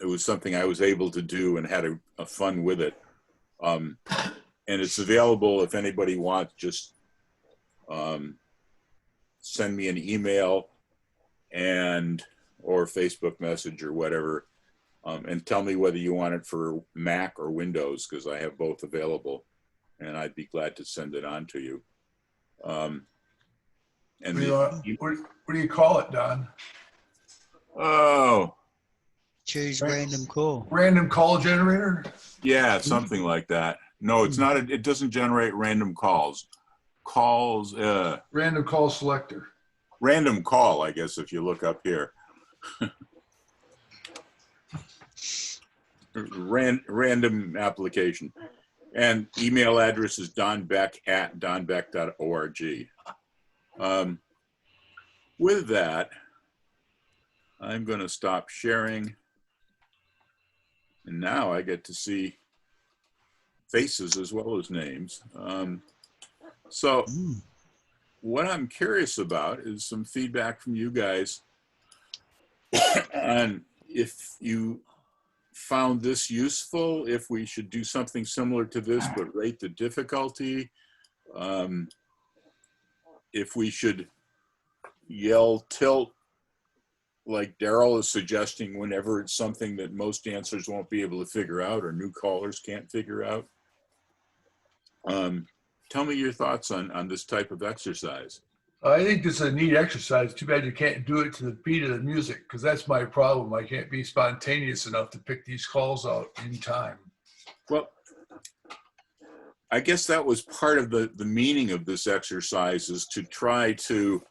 it was something I was able to do and had a fun with it. And it's available if anybody wants, just send me an email or Facebook message or whatever, and tell me whether you want it for Mac or Windows, because I have both available, and I'd be glad to send it on to you. And
what do you call it, Don?
Oh,
choose random call.
Random call generator?
Yeah, something like that. No, it's not. It doesn't generate random calls.
Random call selector.
Random call, I guess, if you look up here. Random application. And email address is donbeck@donbeck.org. With that, I'm going to stop sharing. And now I get to see faces as well as names. So what I'm curious about is some feedback from you guys on if you found this useful, if we should do something similar to this but rate the difficulty, if we should yell tilt like Daryl is suggesting whenever it's something that most dancers won't be able to figure out or new callers can't figure out. Tell me your thoughts on this type of exercise.
I think this is a neat exercise. Too bad you can't do it to the beat of the music, because that's my problem. I can't be spontaneous enough to pick these calls out in time.
Well, I guess that was part of the meaning of this exercise, is to try to,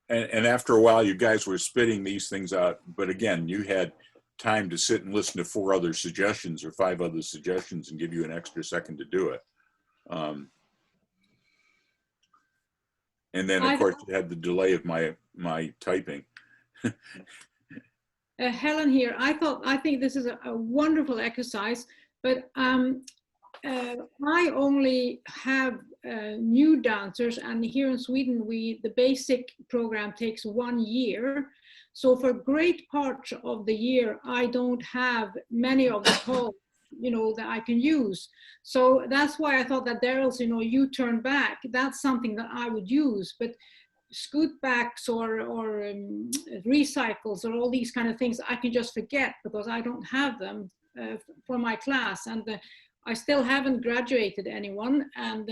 and after a while you guys were spitting these things out, but again, you had time to sit and listen to 4 other suggestions or 5 other suggestions and give you an extra second to do it. And then, of course, you had the delay of my typing.
Helen here. I think this is a wonderful exercise, but I only have new dancers, and here in Sweden, the basic program takes 1 year. So for great part of the year, I don't have many of the calls, that I can use. So that's why I thought that Daryl's, you turn back, that's something that I would use. But scoot backs or recycles or all these kind of things, I can just forget because I don't have them for my class. And I still haven't graduated anyone. And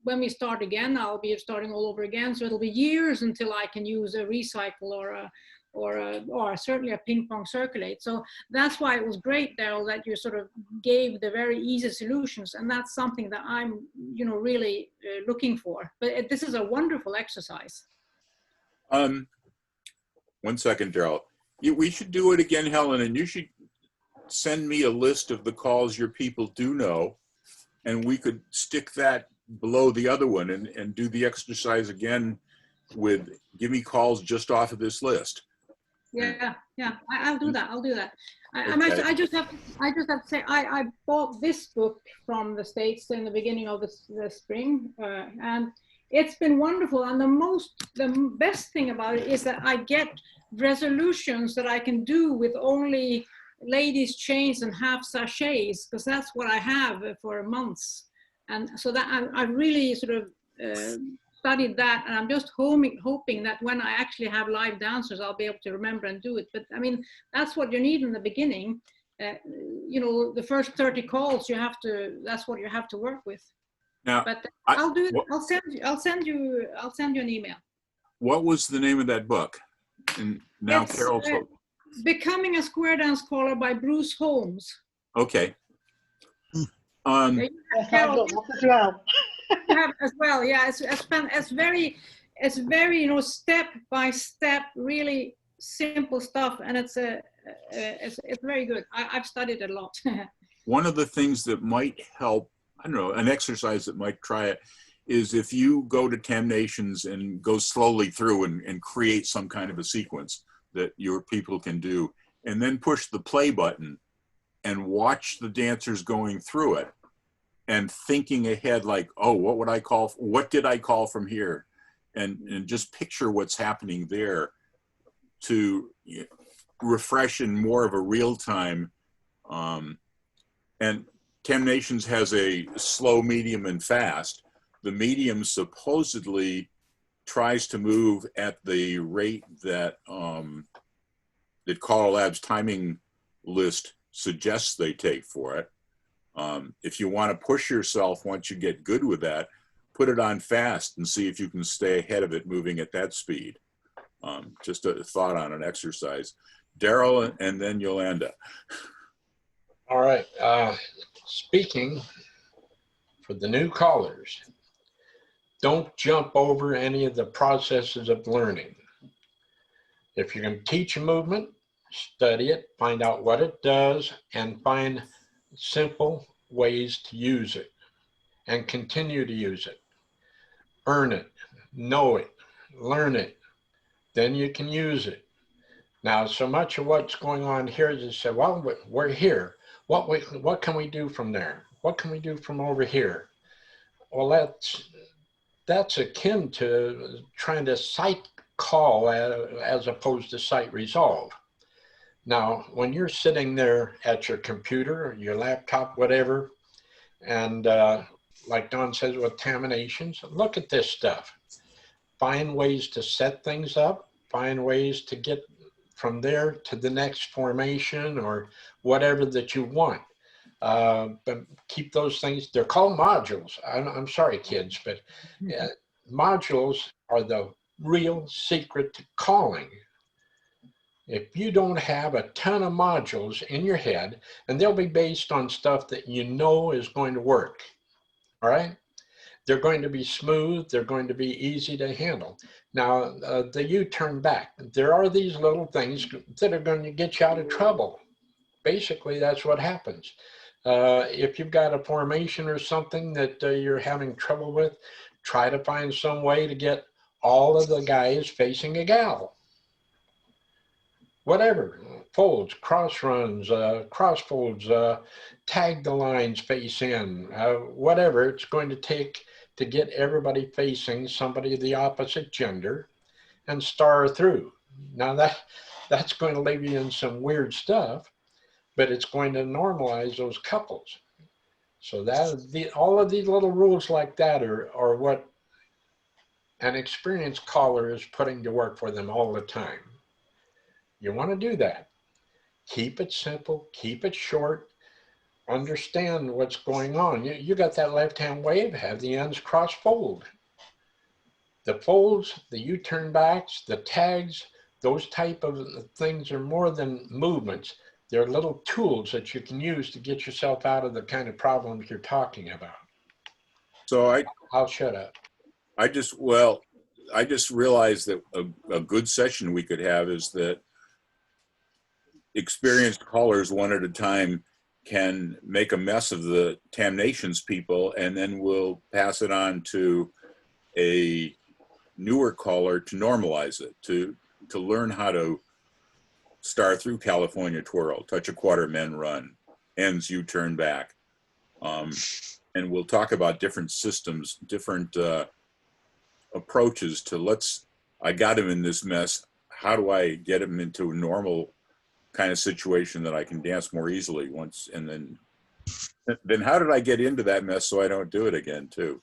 when we start again, I'll be starting all over again. So it'll be years until I can use a recycle or certainly a ping pong circulate. So that's why it was great, Daryl, that you sort of gave the very easy solutions. And that's something that I'm, really looking for. But this is a wonderful exercise.
1 second, Daryl. We should do it again, Helen, and you should send me a list of the calls your people do know, and we could stick that below the other one and do the exercise again with give me calls just off of this list.
Yeah, I'll do that. I'll do that.
Okay.
I just have to say I bought this book from the States in the beginning of the spring, and it's been wonderful. And the best thing about it is that I get resolutions that I can do with only ladies' chains and half sachets, because that's what I have for months. And so that I really sort of studied that, and I'm just hoping that when I actually have live dancers, I'll be able to remember and do it. But I mean, that's what you need in the beginning. The first 30 calls, that's what you have to work with.
Now,
but I'll do it. I'll send you an email.
What was the name of that book? And now Carol told.
Becoming a Square Dance Caller by Bruce Holmes.
Okay.
Carol, you have as well. Yeah, it's very step by step, really simple stuff, and it's very good. I've studied it a lot.
One of the things that might help, I don't know, an exercise that might try it, is if you go to Nations and go slowly through and create some kind of a sequence that your people can do, and then push the play button and watch the dancers going through it and thinking ahead like, oh, what did I call from here? And just picture what's happening there to refresh in more of a real time. And Nations has a slow, medium, and fast. The medium supposedly tries to move at the rate that that Caller Lab's timing list suggests they take for it. If you want to push yourself once you get good with that, put it on fast and see if you can stay ahead of it moving at that speed. Just a thought on an exercise. Daryl and then Yolanda.
All right. Speaking for the new callers, don't jump over any of the processes of learning. If you're going to teach a movement, study it, find out what it does, and find simple ways to use it and continue to use it. Earn it, know it, learn it, then you can use it. Now, so much of what's going on here is to say, well, we're here. What can we do from there? What can we do from over here? Well, that's akin to trying to sight call as opposed to sight resolve. Now, when you're sitting there at your computer, your laptop, whatever, and like Don says with Nations, look at this stuff. Find ways to set things up, find ways to get from there to the next formation or whatever that you want. But keep those things, they're called modules. I'm sorry, kids, but modules are the real secret to calling. If you don't have a ton of modules in your head, and they'll be based on stuff that you know is going to work, all right? They're going to be smooth, they're going to be easy to handle. Now, the U-turn back, there are these little things that are going to get you out of trouble. Basically, that's what happens. If you've got a formation or something that you're having trouble with, try to find some way to get all of the guys facing a gal. Whatever, folds, cross runs, cross folds, tag the lines face in, whatever it's going to take to get everybody facing somebody of the opposite gender and star through. Now that's going to leave you in some weird stuff, but it's going to normalize those couples. So all of these little rules like that are what an experienced caller is putting to work for them all the time. You want to do that. Keep it simple, keep it short, understand what's going on. You got that left-hand wave, have the ends cross-fold. The folds, the U-turn backs, the tags, those type of things are more than movements. They're little tools that you can use to get yourself out of the kind of problems you're talking about.
So
I'll shut up.
I just realized that a good session we could have is that experienced callers one at a time can make a mess of the Damnations people, and then we'll pass it on to a newer caller to normalize it, to learn how to star through California Twirl, touch a quarter men run, ends U-turn back. And we'll talk about different systems, different approaches to I got him in this mess. How do I get him into a normal kind of situation that I can dance more easily once? And then how did I get into that mess so I don't do it again too?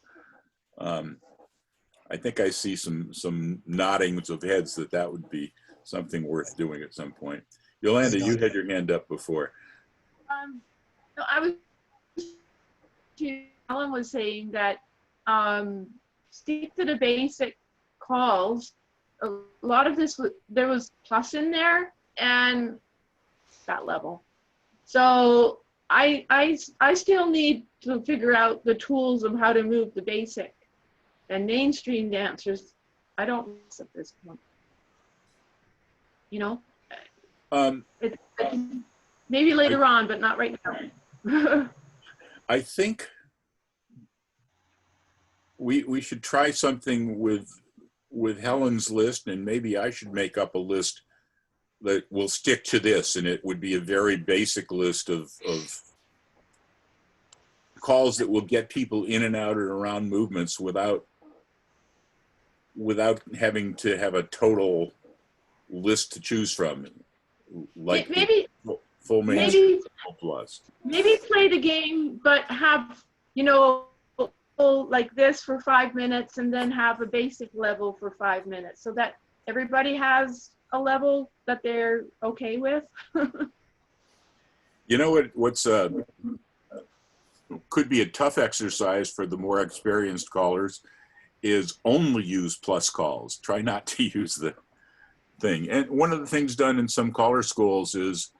I think I see some noddings of heads that would be something worth doing at some point. Yolanda, you had your hand up before.
No, I was. Alan was saying that stick to the basic calls. A lot of this there was plus in there and that level. So I still need to figure out the tools of how to move the basic. And mainstream dancers, I don't miss at this point. You know, maybe later on, but not right now.
I think we should try something with Helen's list, and maybe I should make up a list that will stick to this, and it would be a very basic list of calls that will get people in and out and around movements without having to have a total list to choose from, like
maybe
full mainstream plus.
Maybe play the game, but have, you know, like this for 5 minutes and then have a basic level for 5 minutes so that everybody has a level that they're okay with.
You know what's could be a tough exercise for the more experienced callers is only use plus calls. Try not to use the thing. And one of the things done in some caller schools is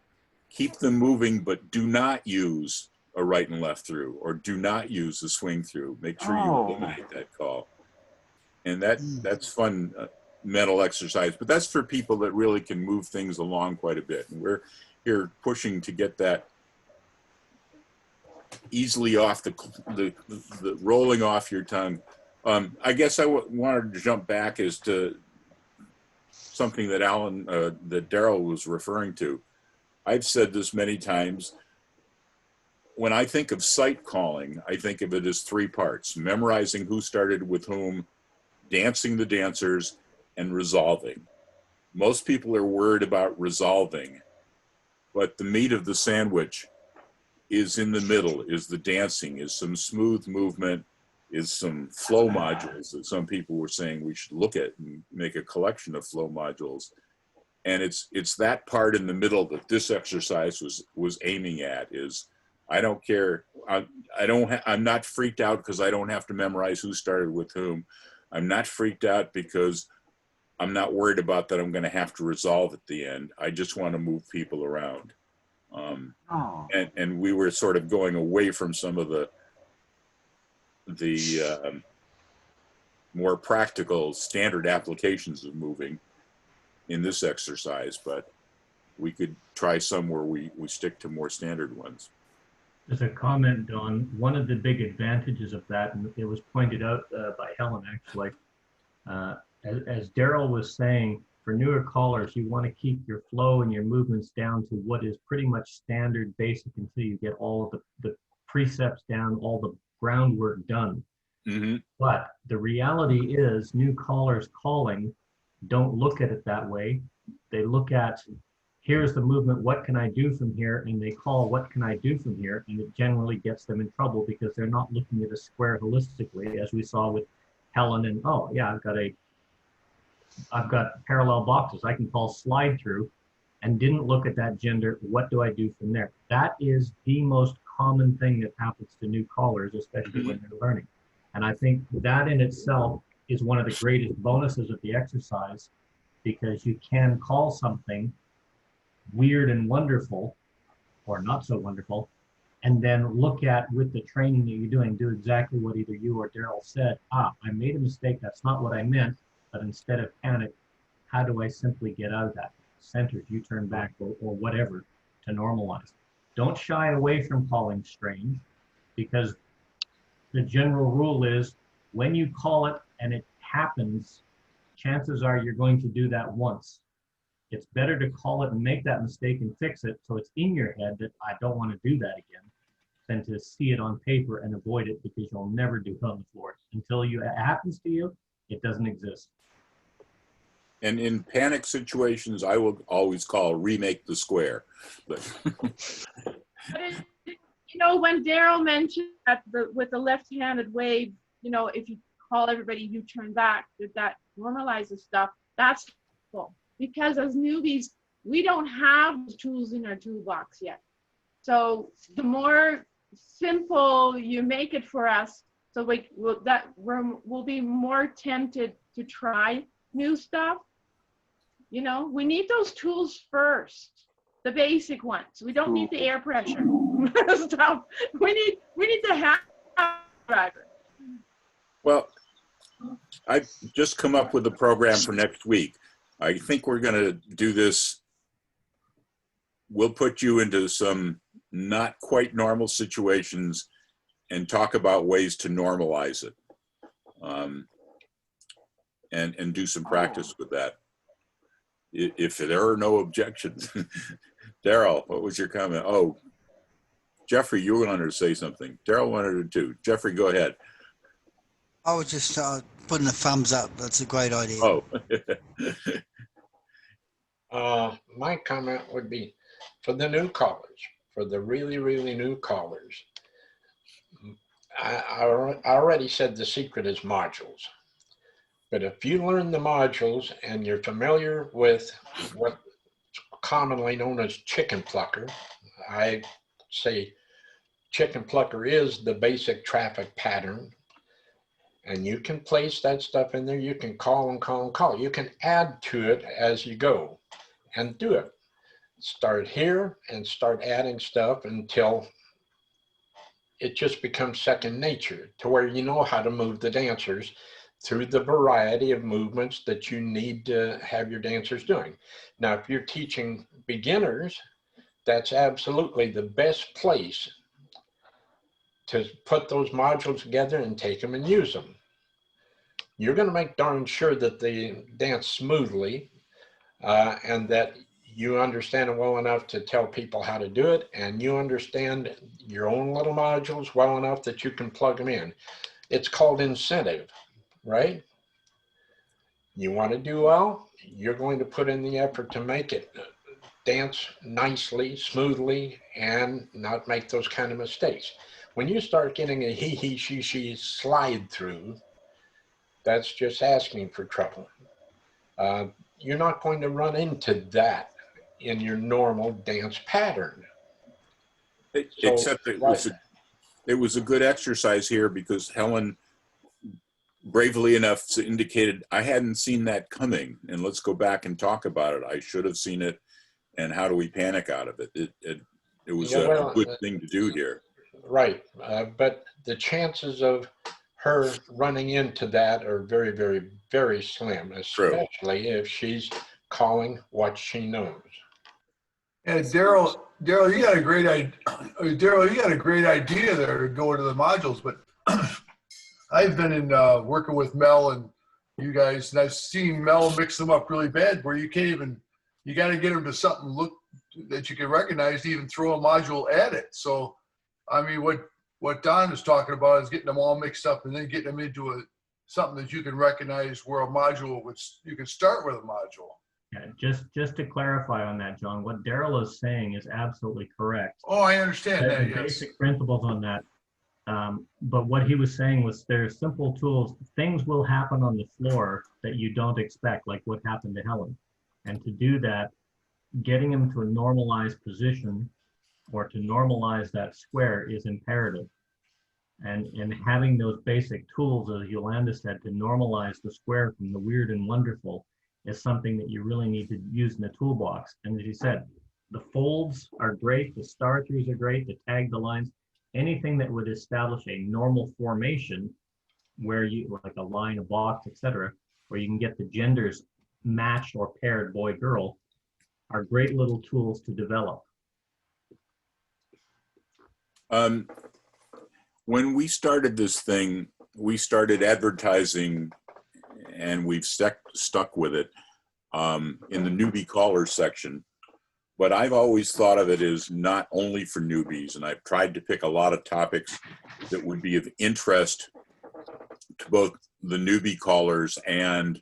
keep them moving, but do not use a right and left through, or do not use a swing through. Make sure you eliminate that call. And that's fun mental exercise, but that's for people that really can move things along quite a bit. And we're here pushing to get that easily off the rolling off your tongue. I guess I wanted to jump back as to something that that Daryl was referring to. I've said this many times. When I think of sight calling, I think of it as 3 parts: memorizing who started with whom, dancing the dancers, and resolving. Most people are worried about resolving, but the meat of the sandwich is in the middle, is the dancing, is some smooth movement, is some flow modules that some people were saying we should look at and make a collection of flow modules. And it's that part in the middle that this exercise was aiming at. Is I don't care. I'm not freaked out because I don't have to memorize who started with whom. I'm not freaked out because I'm not worried about that I'm going to have to resolve at the end. I just want to move people around. And we were sort of going away from some of the more practical standard applications of moving in this exercise, but we could try some where we stick to more standard ones.
As a comment, Don, one of the big advantages of that, and it was pointed out by Helen actually, as Daryl was saying, for newer callers, you want to keep your flow and your movements down to what is pretty much standard basic until you get all of the precepts down, all the groundwork done.
Mm-hmm.
But the reality is new callers calling don't look at it that way. They look at, here's the movement, what can I do from here? And they call, what can I do from here? And it generally gets them in trouble because they're not looking at a square holistically, as we saw with Helen, and oh yeah, I've got parallel boxes. I can call slide through, and didn't look at that gender. What do I do from there? That is the most common thing that happens to new callers, especially when they're learning. And I think that in itself is one of the greatest bonuses of the exercise, because you can call something weird and wonderful, or not so wonderful, and then look at, with the training that you're doing, do exactly what either you or Daryl said. I made a mistake. That's not what I meant. But instead of panic, how do I simply get out of that? Centered, you turn back, or whatever, to normalize. Don't shy away from calling strange, because the general rule is when you call it and it happens, chances are you're going to do that once. It's better to call it and make that mistake and fix it so it's in your head that I don't want to do that again, than to see it on paper and avoid it, because you'll never do it on the floor. Until it happens to you, it doesn't exist.
And in panic situations, I will always call remake the square. But
you know, when Daryl mentioned that with the left-handed wave, you know, if you call everybody, you turn back, that normalizes stuff. That's cool. Because as newbies, we don't have the tools in our toolbox yet. So the more simple you make it for us, so we'll be more tempted to try new stuff. You know, we need those tools first, the basic ones. We don't need the air pressure stuff. We need to have driver.
well, I've just come up with a program for next week. I think we're going to do this. We'll put you into some not quite normal situations and talk about ways to normalize it, and do some practice with that. If there are no objections. Daryl, what was your comment? Oh, Jeffrey, you wanted to say something. Daryl wanted to too. Jeffrey, go ahead.
I was just putting a thumbs up. That's a great idea.
Oh.
My comment would be for the new callers, for the really, really new callers. I already said the secret is modules. But if you learn the modules and you're familiar with what's commonly known as chicken plucker, I say chicken plucker is the basic traffic pattern. And you can place that stuff in there. You can call and call and call. You can add to it as you go and do it. Start here and start adding stuff until it just becomes second nature, to where you know how to move the dancers through the variety of movements that you need to have your dancers doing. Now, if you're teaching beginners, that's absolutely the best place to put those modules together and take them and use them. You're going to make darn sure that they dance smoothly and that you understand it well enough to tell people how to do it, and you understand your own little modules well enough that you can plug them in. It's called incentive, right? You want to do well, you're going to put in the effort to make it dance nicely, smoothly, and not make those kind of mistakes. When you start getting a he, she slide through, that's just asking for trouble. You're not going to run into that in your normal dance pattern.
Except it was a good exercise here, because Helen bravely enough indicated, I hadn't seen that coming, and let's go back and talk about it. I should have seen it, and how do we panic out of it? It was a good thing to do here.
Right, but the chances of her running into that are very, very, very slim, especially if she's calling what she knows.
And Daryl, you got a great idea. Daryl, you got a great idea there to go into the modules, but I've been in working with Mel and you guys, and I've seen Mel mix them up really bad, where you can't even. You got to get them to something that you can recognize to even throw a module at it. So, I mean, what Don is talking about is getting them all mixed up and then getting them into something that you can recognize where a module, you can start with a module.
Yeah, just to clarify on that, John, what Daryl is saying is absolutely correct.
Oh, I understand that, yes.
Basic principles on that. But what he was saying was there's simple tools. Things will happen on the floor that you don't expect, like what happened to Helen. And to do that, getting him to a normalized position or to normalize that square is imperative. And having those basic tools, as Yolanda said, to normalize the square from the weird and wonderful is something that you really need to use in the toolbox. And as you said, the folds are great, the star throughs are great, the tag, the lines, anything that would establish a normal formation where you, like a line, a box, etc., where you can get the genders matched or paired boy, girl, are great little tools to develop.
When we started this thing, we started advertising, and we've stuck with it in the Newbie Callers section. But I've always thought of it as not only for newbies, and I've tried to pick a lot of topics that would be of interest to both the newbie callers and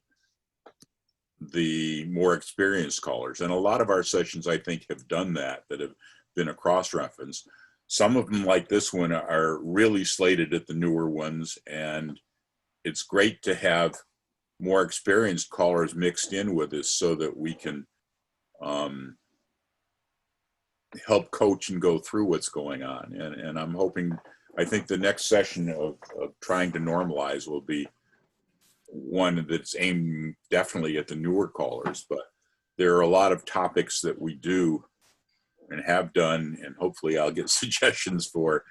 the more experienced callers. And a lot of our sessions, I think, have done that have been a cross-reference. Some of them, like this one, are really slated at the newer ones, and it's great to have more experienced callers mixed in with us so that we can help coach and go through what's going on. And I'm hoping, I think the next session of trying to normalize will be one that's aimed definitely at the newer callers, but there are a lot of topics that we do and have done, and hopefully I'll get suggestions for,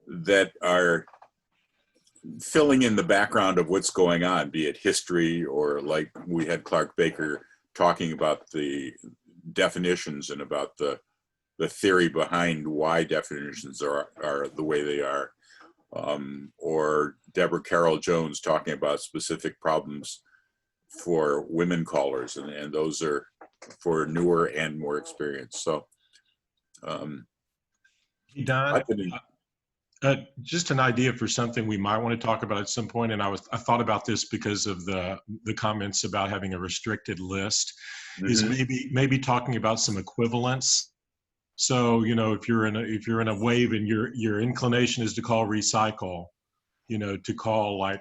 that are filling in the background of what's going on, be it history, or like we had Clark Baker talking about the definitions and about the theory behind why definitions are the way they are, or Deborah Carroll Jones talking about specific problems for women callers, and those are for newer and more experienced. So
Don, just an idea for something we might want to talk about at some point, and I thought about this because of the comments about having a restricted list, is maybe talking about some equivalents. So, you know, if you're in a wave and your inclination is to call recycle, you know, to call like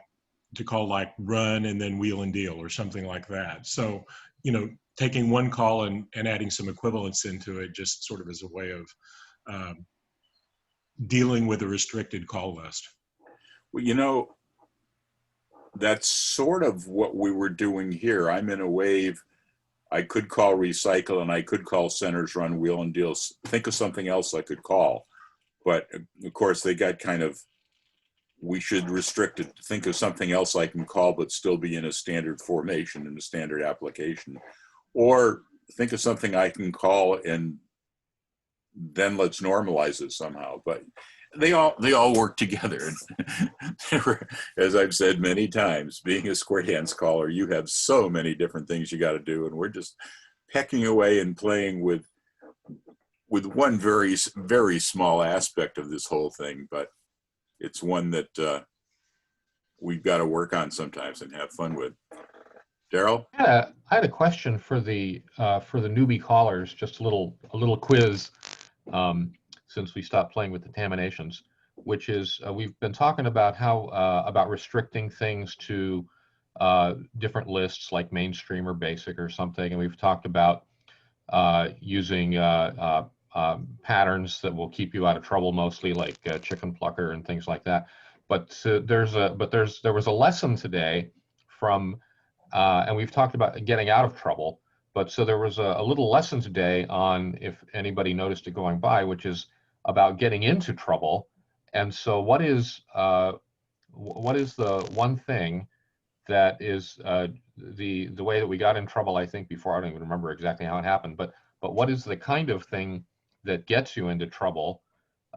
run and then wheel and deal or something like that. So, you know, taking one call and adding some equivalents into it, just sort of as a way of dealing with a restricted call list.
Well, you know, that's sort of what we were doing here. I'm in a wave. I could call recycle and I could call centers, run, wheel and deals. Think of something else I could call. But of course they got kind of, we should restrict it. Think of something else I can call but still be in a standard formation, in a standard application. Or think of something I can call and then let's normalize it somehow. But they all work together. As I've said many times, being a square dance caller, you have so many different things you got to do, and we're just pecking away and playing with one very, very small aspect of this whole thing. But it's one that we've got to work on sometimes and have fun with. Daryl?
I had a question for the newbie callers, just a little quiz, since we stopped playing with contaminations, which is we've been talking about how about restricting things to different lists like mainstream or basic or something, and we've talked about using patterns that will keep you out of trouble, mostly like chicken plucker and things like that. But there was a lesson today from and we've talked about getting out of trouble. But so there was a little lesson today on, if anybody noticed it going by, which is about getting into trouble. And so what is the one thing that is the way that we got in trouble, I think before, I don't even remember exactly how it happened, but what is the kind of thing that gets you into trouble,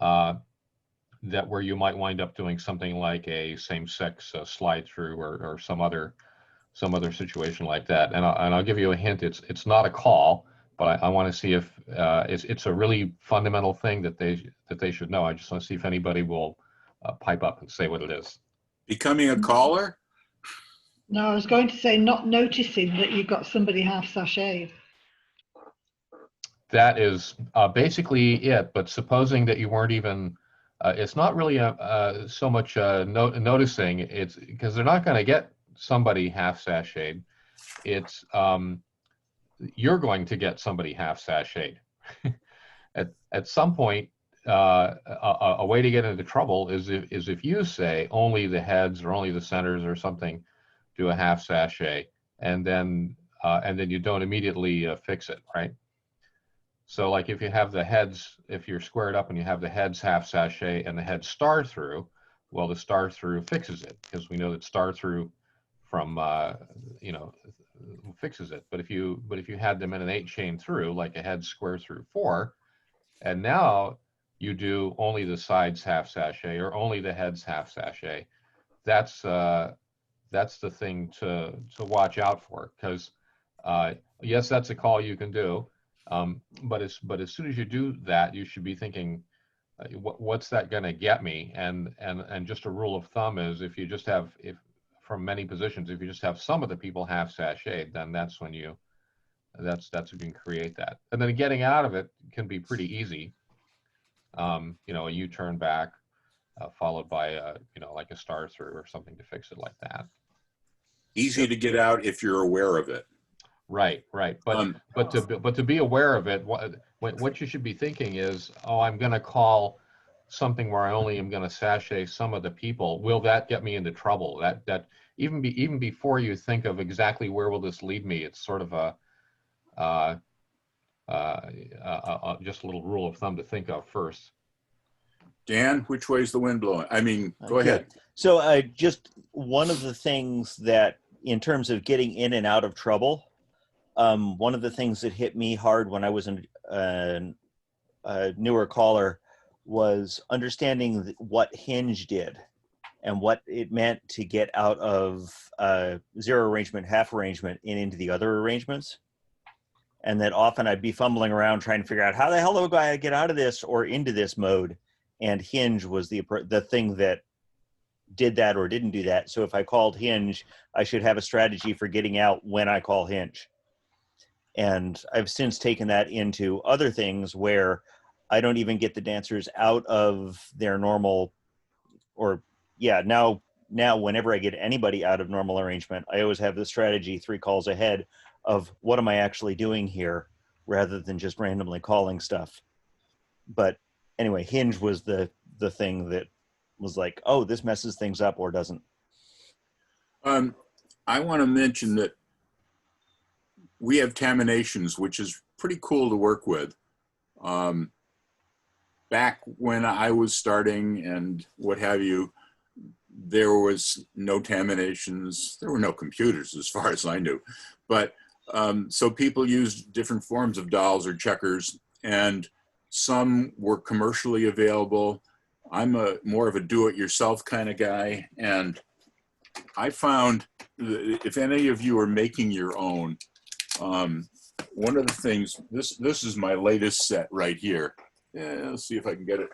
that where you might wind up doing something like a same-sex slide through or some other situation like that? And I'll give you a hint. It's not a call, but I want to see if it's a really fundamental thing that they should know. I just want to see if anybody will pipe up and say what it is.
Becoming a caller?
No, I was going to say not noticing that you've got somebody half sashayed.
That is basically it. But supposing that you weren't even It's not really so much noticing. It's because they're not going to get somebody half sashayed. It's you're going to get somebody half sashayed. At some point, a way to get into trouble is if you say only the heads or only the centers or something do a half sachet, and then you don't immediately fix it, right? So like if you have the heads, if you're squared up and you have the heads half sachet and the head star through, well, the star through fixes it because we know that star through from fixes it. But if you had them in an 8 chain through, like a head square through 4, and now you do only the sides half sachet or only the heads half sachet, that's the thing to watch out for, because yes, that's a call you can do, but as soon as you do that, you should be thinking, what's that going to get me? And just a rule of thumb is if you just have, if from many positions, if you just have some of the people half sashayed, then that's when you can create that. And then getting out of it can be pretty easy. A U-turn back followed by like a star through or something to fix it like that.
Easy to get out if you're aware of it.
Right. But to be aware of it, what you should be thinking is, oh, I'm going to call something where I only am going to sashay some of the people. Will that get me into trouble? That even before you think of exactly where will this lead me, it's sort of just a little rule of thumb to think of first.
Dan, which way is the wind blowing? I mean, go ahead.
So just one of the things that, in terms of getting in and out of trouble, one of the things that hit me hard when I was a newer caller was understanding what hinge did and what it meant to get out of zero arrangement, half arrangement, and into the other arrangements. And that often I'd be fumbling around trying to figure out how the hell do I get out of this or into this mode. And hinge was the thing that did that or didn't do that. So if I called hinge, I should have a strategy for getting out when I call hinge. And I've since taken that into other things where I don't even get the dancers out of their normal, or now whenever I get anybody out of normal arrangement, I always have the strategy 3 calls ahead of what am I actually doing here rather than just randomly calling stuff. But anyway, hinge was the thing that was like, oh, this messes things up or doesn't.
I want to mention that we have terminations, which is pretty cool to work with. Back when I was starting and what have you, there was no terminations. There were no computers as far as I knew. But so people used different forms of dolls or checkers, and some were commercially available. I'm more of a do-it-yourself kind of guy, and I found that if any of you are making your own, one of the things, this is my latest set right here. Yeah, let's see if I can get it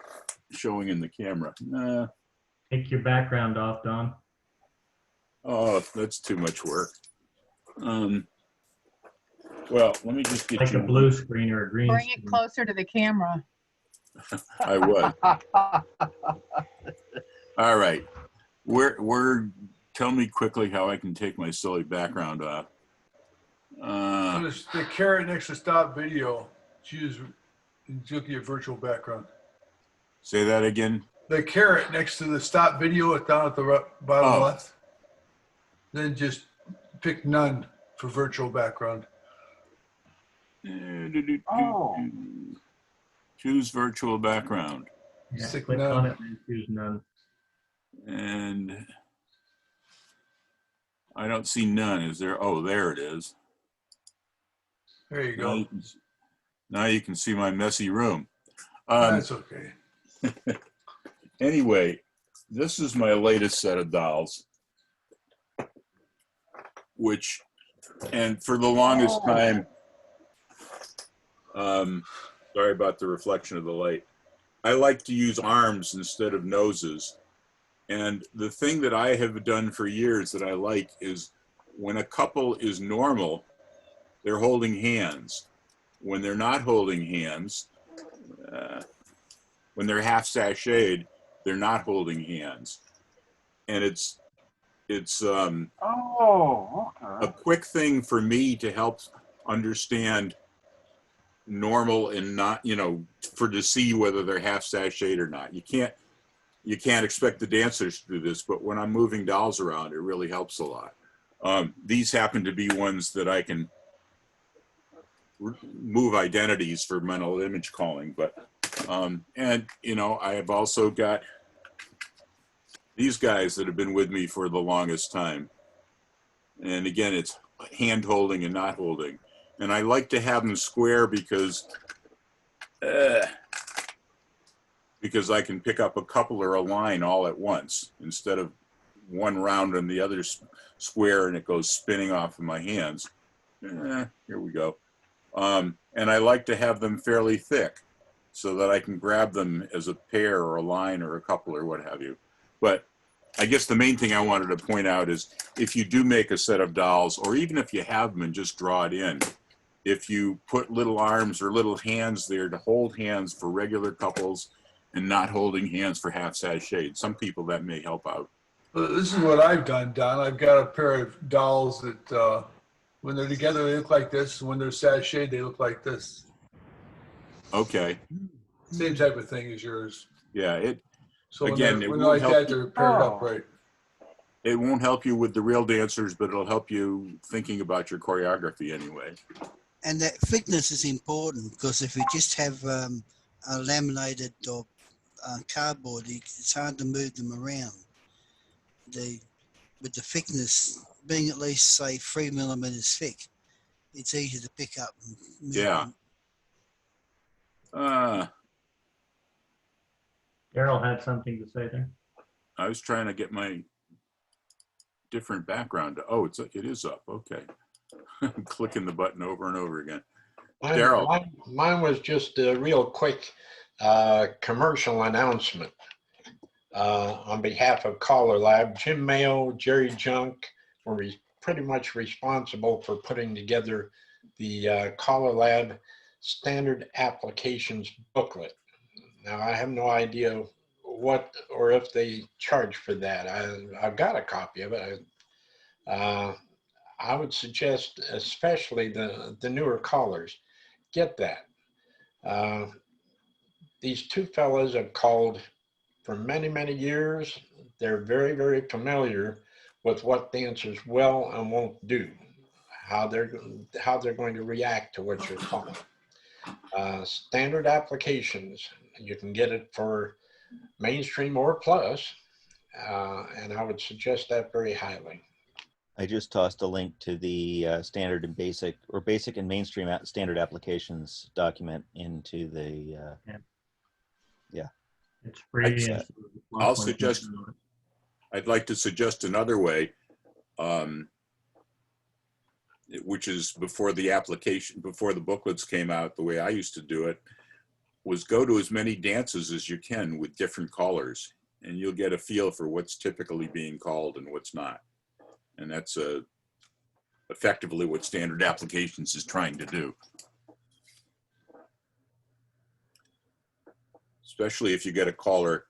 showing in the camera.
Take your background off, Don.
Oh, that's too much work. Well, let me just get
like a blue screen or a green
Bring
screen.
it closer to the camera.
I was. All right. Tell me quickly how I can take my silly background off.
So the carrot next to stop video, choose look at your virtual background.
Say that again.
The carrot next to the stop video down at the bottom left. Then just pick none for virtual background.
Choose virtual background.
Yeah, click on it and choose none.
And I don't see none. Is there? Oh, there it is.
There you go.
Now you can see my messy room.
That's okay.
Anyway, this is my latest set of dolls, and for the longest time, sorry about the reflection of the light, I like to use arms instead of noses. And the thing that I have done for years that I like is when a couple is normal, they're holding hands. When they're not holding hands, when they're half sashayed, they're not holding hands. And it's
Oh, okay.
a quick thing for me to help understand normal and not, you know, to see whether they're half sashayed or not. You can't expect the dancers to do this, but when I'm moving dolls around, it really helps a lot. These happen to be ones that I can move identities for mental image calling, but and you know, I have also got these guys that have been with me for the longest time. And again, it's hand holding and not holding. And I like to have them square because I can pick up a couple or a line all at once instead of one round and the other square and it goes spinning off of my hands. Here we go. And I like to have them fairly thick so that I can grab them as a pair or a line or a couple or what have you. But I guess the main thing I wanted to point out is if you do make a set of dolls, or even if you have them and just draw it in, if you put little arms or little hands there to hold hands for regular couples and not holding hands for half sashayed, some people that may help out.
Well, this is what I've done, Don. I've got a pair of dolls that when they're together, they look like this. And when they're sashayed, they look like this.
Okay.
Same type of thing as yours.
Yeah,
So
again,
when
it
they're
won't
like
help
that, they're paired up right.
It won't help you with the real dancers, but it'll help you thinking about your choreography anyway.
And that thickness is important because if you just have a laminated or cardboard, it's hard to move them around. With the thickness being at least say 3 millimeters thick, it's easy to pick up. And move
Yeah.
them.
Daryl had something to say there.
I was trying to get my different background. Oh, it is up. Okay. I'm clicking the button over and over again. Daryl.
Mine was just a real quick commercial announcement. On behalf of Caller Lab, Jim Mayo, Jerry Junk were pretty much responsible for putting together the Caller Lab standard applications booklet. Now, I have no idea what or if they charge for that. I've got a copy of it. I would suggest, especially the newer callers, get that. These two fellas have called for many, many years. They're very, very familiar with what dancers will and won't do, how they're going to react to what you're calling. Standard applications, you can get it for mainstream or plus, and I would suggest that very highly.
I just tossed a link to the standard and basic, or basic and mainstream standard applications document into the, yeah.
It's free.
I'd like to suggest another way, which is before the booklets came out, the way I used to do it, was go to as many dances as you can with different callers, and you'll get a feel for what's typically being called and what's not. And that's effectively what standard applications is trying to do. Especially if you get a caller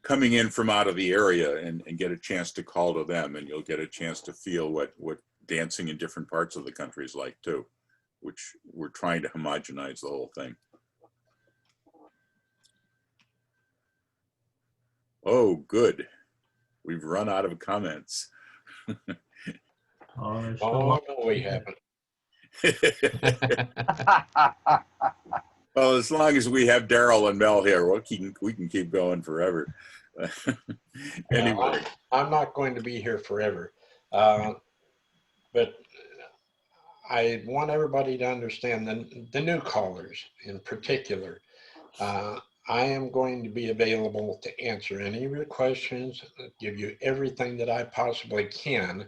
coming in from out of the area and get a chance to call to them, and you'll get a chance to feel what dancing in different parts of the country is like too, which we're trying to homogenize the whole thing. Oh, good. We've run out of comments.
Oh, no, we haven't.
Well, as long as we have Daryl and Mel here, we can keep going forever. Anyway.
I'm not going to be here forever. But I want everybody to understand the new callers in particular. I am going to be available to answer any of your questions, give you everything that I possibly can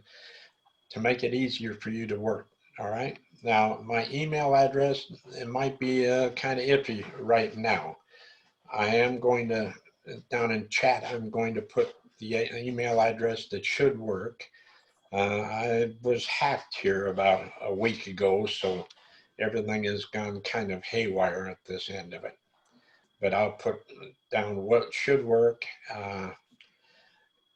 to make it easier for you to work. All right. Now, my email address, it might be kind of iffy right now. I am going to, down in chat, I'm going to put the email address that should work. I was hacked here about a week ago, so everything has gone kind of haywire at this end of it. but I'll put down what should work.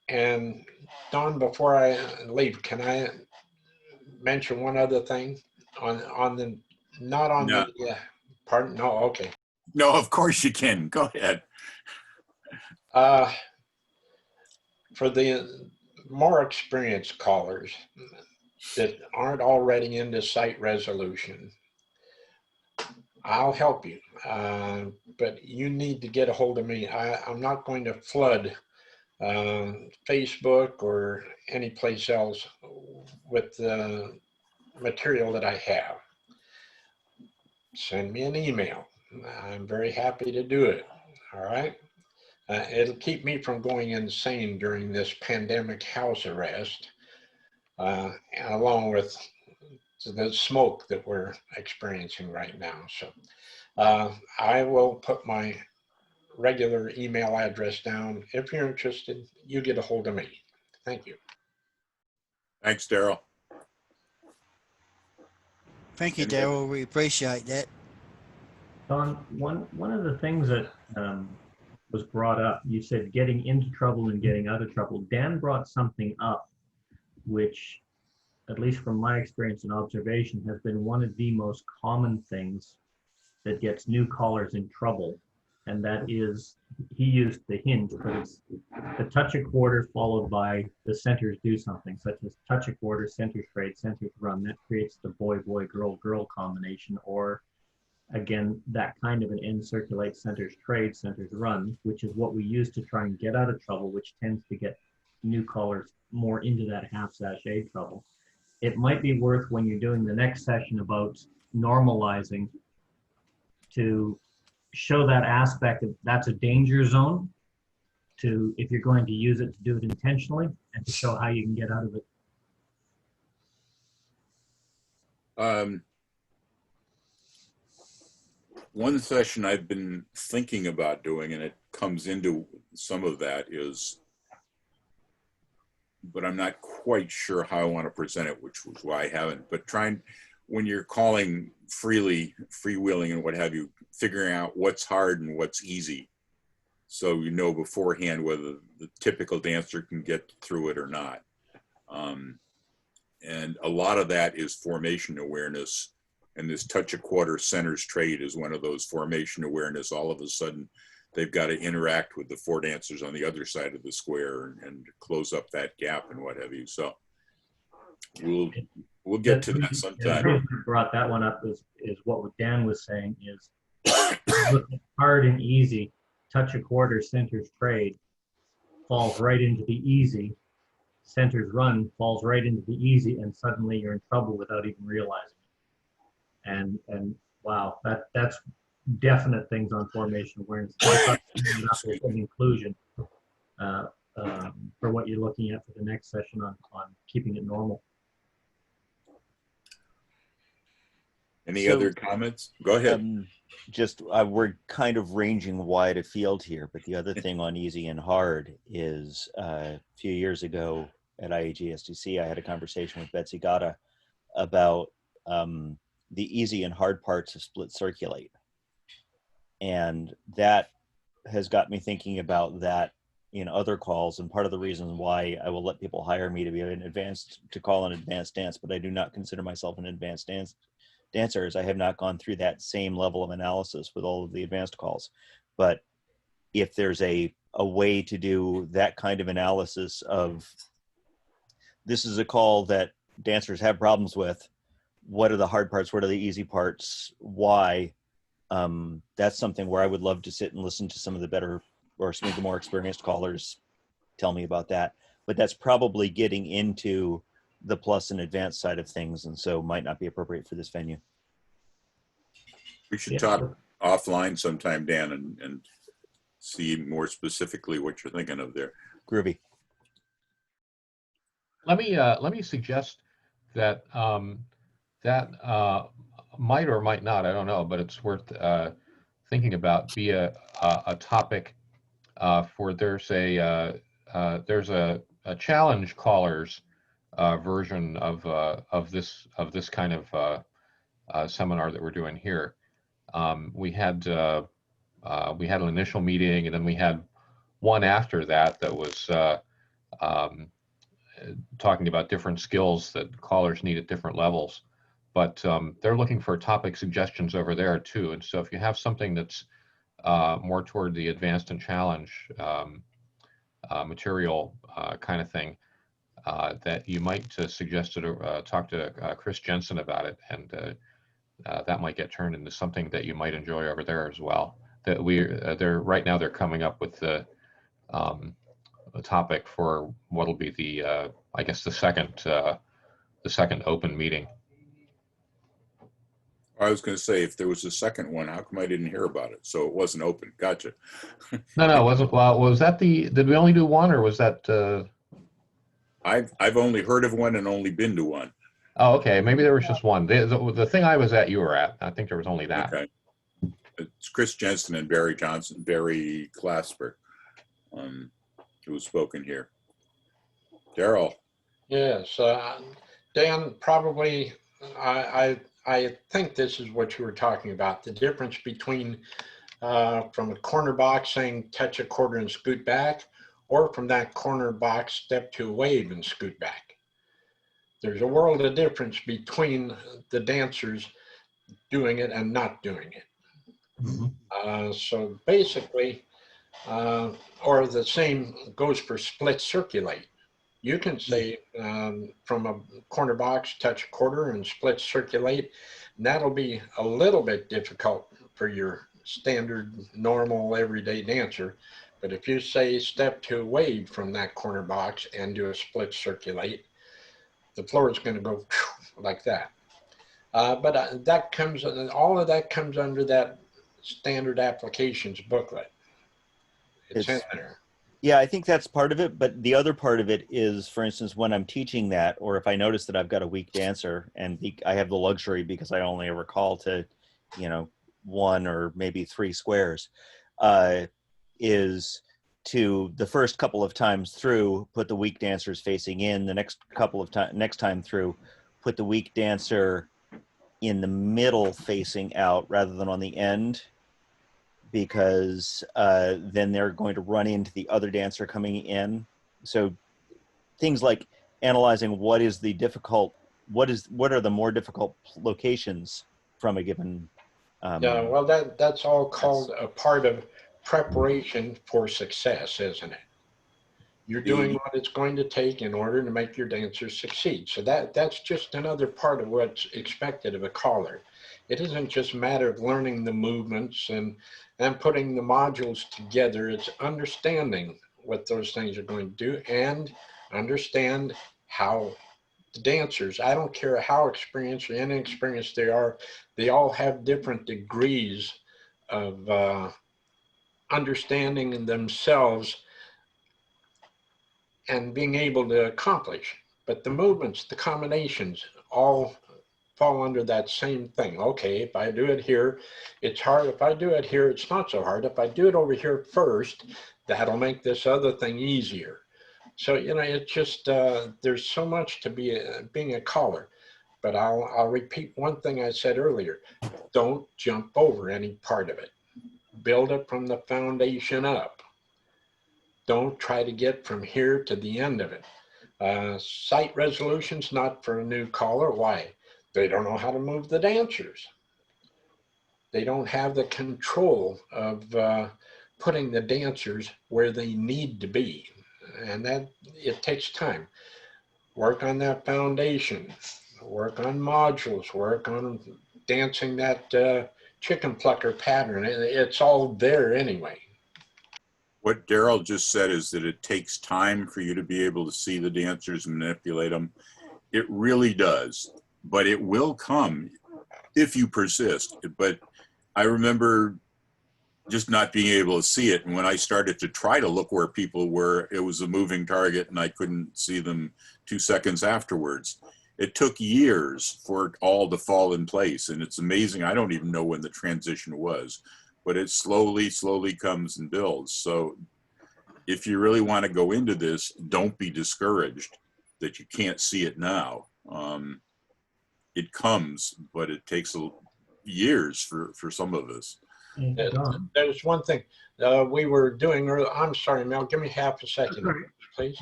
And Don, before I leave, can I mention one other thing on the, not on
No.
the, pardon? No, okay.
No, of course you can. Go ahead.
For the more experienced callers that aren't already into site resolution, I'll help you, but you need to get a hold of me. I'm not going to flood Facebook or any place else with the material that I have. Send me an email. I'm very happy to do it. All right. It'll keep me from going insane during this pandemic house arrest, along with the smoke that we're experiencing right now. So I will put my regular email address down. If you're interested, you get a hold of me. Thank you.
Thanks, Daryl.
Thank you, Daryl. We appreciate that.
Don, one of the things that was brought up, you said getting into trouble and getting out of trouble. Dan brought something up, which, at least from my experience and observation, has been one of the most common things that gets new callers in trouble. And that is, he used the hint, but it's the touch a quarter followed by the centers do something, such as touch a quarter, centers trade, centers run. That creates the boy, boy, girl, girl combination, or again, that kind of an end circulate, centers trade, centers run, which is what we use to try and get out of trouble, which tends to get new callers more into that half sachet trouble. It might be worth, when you're doing the next session about normalizing, to show that aspect of that's a danger zone, to, if you're going to use it, to do it intentionally, and to show how you can get out of it.
One session I've been thinking about doing, and it comes into some of that, is, but I'm not quite sure how I want to present it, which was why I haven't, but trying, when you're calling freely, freewheeling and what have you, figuring out what's hard and what's easy, so you know beforehand whether the typical dancer can get through it or not. And a lot of that is formation awareness, and this touch a quarter centers trade is one of those formation awareness. All of a sudden they've got to interact with the four dancers on the other side of the square and close up that gap and what have you. So we'll get to that sometime.
The reason I brought that one up is what Dan was saying is hard and easy, touch a quarter, centers trade, falls right into the easy, centers run, falls right into the easy, and suddenly you're in trouble without even realizing it. And wow, that's definite things on formation awareness. An inclusion for what you're looking at for the next session on keeping it normal.
Any other comments? Go ahead.
We're kind of ranging wide afield here, but the other thing on easy and hard is a few years ago at IAGSTC, I had a conversation with Betsy Gata about the easy and hard parts of split circulate. And that has got me thinking about that in other calls. And part of the reason why I will let people hire me to be to call an advanced dance, but I do not consider myself an advanced dancer, as I have not gone through that same level of analysis with all of the advanced calls. But if there's a way to do that kind of analysis of, this is a call that dancers have problems with, what are the hard parts, what are the easy parts, why, that's something where I would love to sit and listen to some of the better, or some of the more experienced callers tell me about that. But that's probably getting into the plus and advanced side of things, and so might not be appropriate for this venue.
We should talk offline sometime, Dan, and see more specifically what you're thinking of there.
Groovy.
Let me suggest that that might or might not, I don't know, but it's worth thinking about, be a topic for, there's a challenge callers version of this kind of seminar that we're doing here. We had we had an initial meeting, and then we had one after that that was talking about different skills that callers need at different levels. But they're looking for topic suggestions over there too. And so if you have something that's more toward the advanced and challenge material kind of thing, that you might suggest to talk to Chris Jensen about it, and that might get turned into something that you might enjoy over there as well. That they're right now they're coming up with the a topic for what'll be the I guess the second open meeting.
I was going to say, if there was a second one, how come I didn't hear about it? So it wasn't open. Gotcha.
No, it wasn't. Well, was that did we only do one, or was that?
I've only heard of one and only been to one.
Oh, okay. Maybe there was just one. The thing I was at, you were at. I think there was only that.
Okay. It's Chris Jensen and Barry Clasper, who was spoken here. Daryl.
Yes, Dan, probably I think this is what you were talking about, the difference between from a corner box saying touch a quarter and scoot back, or from that corner box step to a wave and scoot back. There's a world of difference between the dancers doing it and not doing it.
Mm-hmm.
So basically, or the same goes for split circulate. You can say from a corner box, touch a quarter and split circulate. And that'll be a little bit difficult for your standard, normal, everyday dancer. But if you say step to a wave from that corner box and do a split circulate, the floor is going to go like that. But that comes, all of that comes under that standard applications booklet. It's in there.
Yeah, I think that's part of it. But the other part of it is, for instance, when I'm teaching that, or if I notice that I've got a weak dancer and I have the luxury because I only ever call to, 1 or maybe 3 squares, is to the first couple of times through, put the weak dancers facing in. The next time through, put the weak dancer in the middle facing out rather than on the end, because then they're going to run into the other dancer coming in. So things like analyzing what are the more difficult locations from a given.
Yeah, well, that's all called a part of preparation for success, isn't it? You're doing what it's going to take in order to make your dancers succeed. So that's just another part of what's expected of a caller. It isn't just a matter of learning the movements and putting the modules together. It's understanding what those things are going to do and understand how the dancers, I don't care how experienced or inexperienced they all have different degrees of understanding themselves and being able to accomplish. But the movements, the combinations, all fall under that same thing. Okay, if I do it here, it's hard. If I do it here, it's not so hard. If I do it over here first, that'll make this other thing easier. So, it's just, there's so much to being a caller. But I'll repeat one thing I said earlier. Don't jump over any part of it. Build it from the foundation up. Don't try to get from here to the end of it. Sight resolution's not for a new caller. Why? They don't know how to move the dancers. They don't have the control of putting the dancers where they need to be. And that it takes time. Work on that foundation. Work on modules. Work on dancing that chicken plucker pattern. It's all there anyway.
What Daryl just said is that it takes time for you to be able to see the dancers and manipulate them. It really does, but it will come if you persist. But I remember just not being able to see it. And when I started to try to look where people were, it was a moving target and I couldn't see them 2 seconds afterwards. It took years for it all to fall in place. And it's amazing. I don't even know when the transition was, but it slowly comes and builds. So if you really want to go into this, don't be discouraged that you can't see it now. It comes, but it takes years for some of us.
There's one thing we were doing earlier. I'm sorry, Mel, give me half a second, please.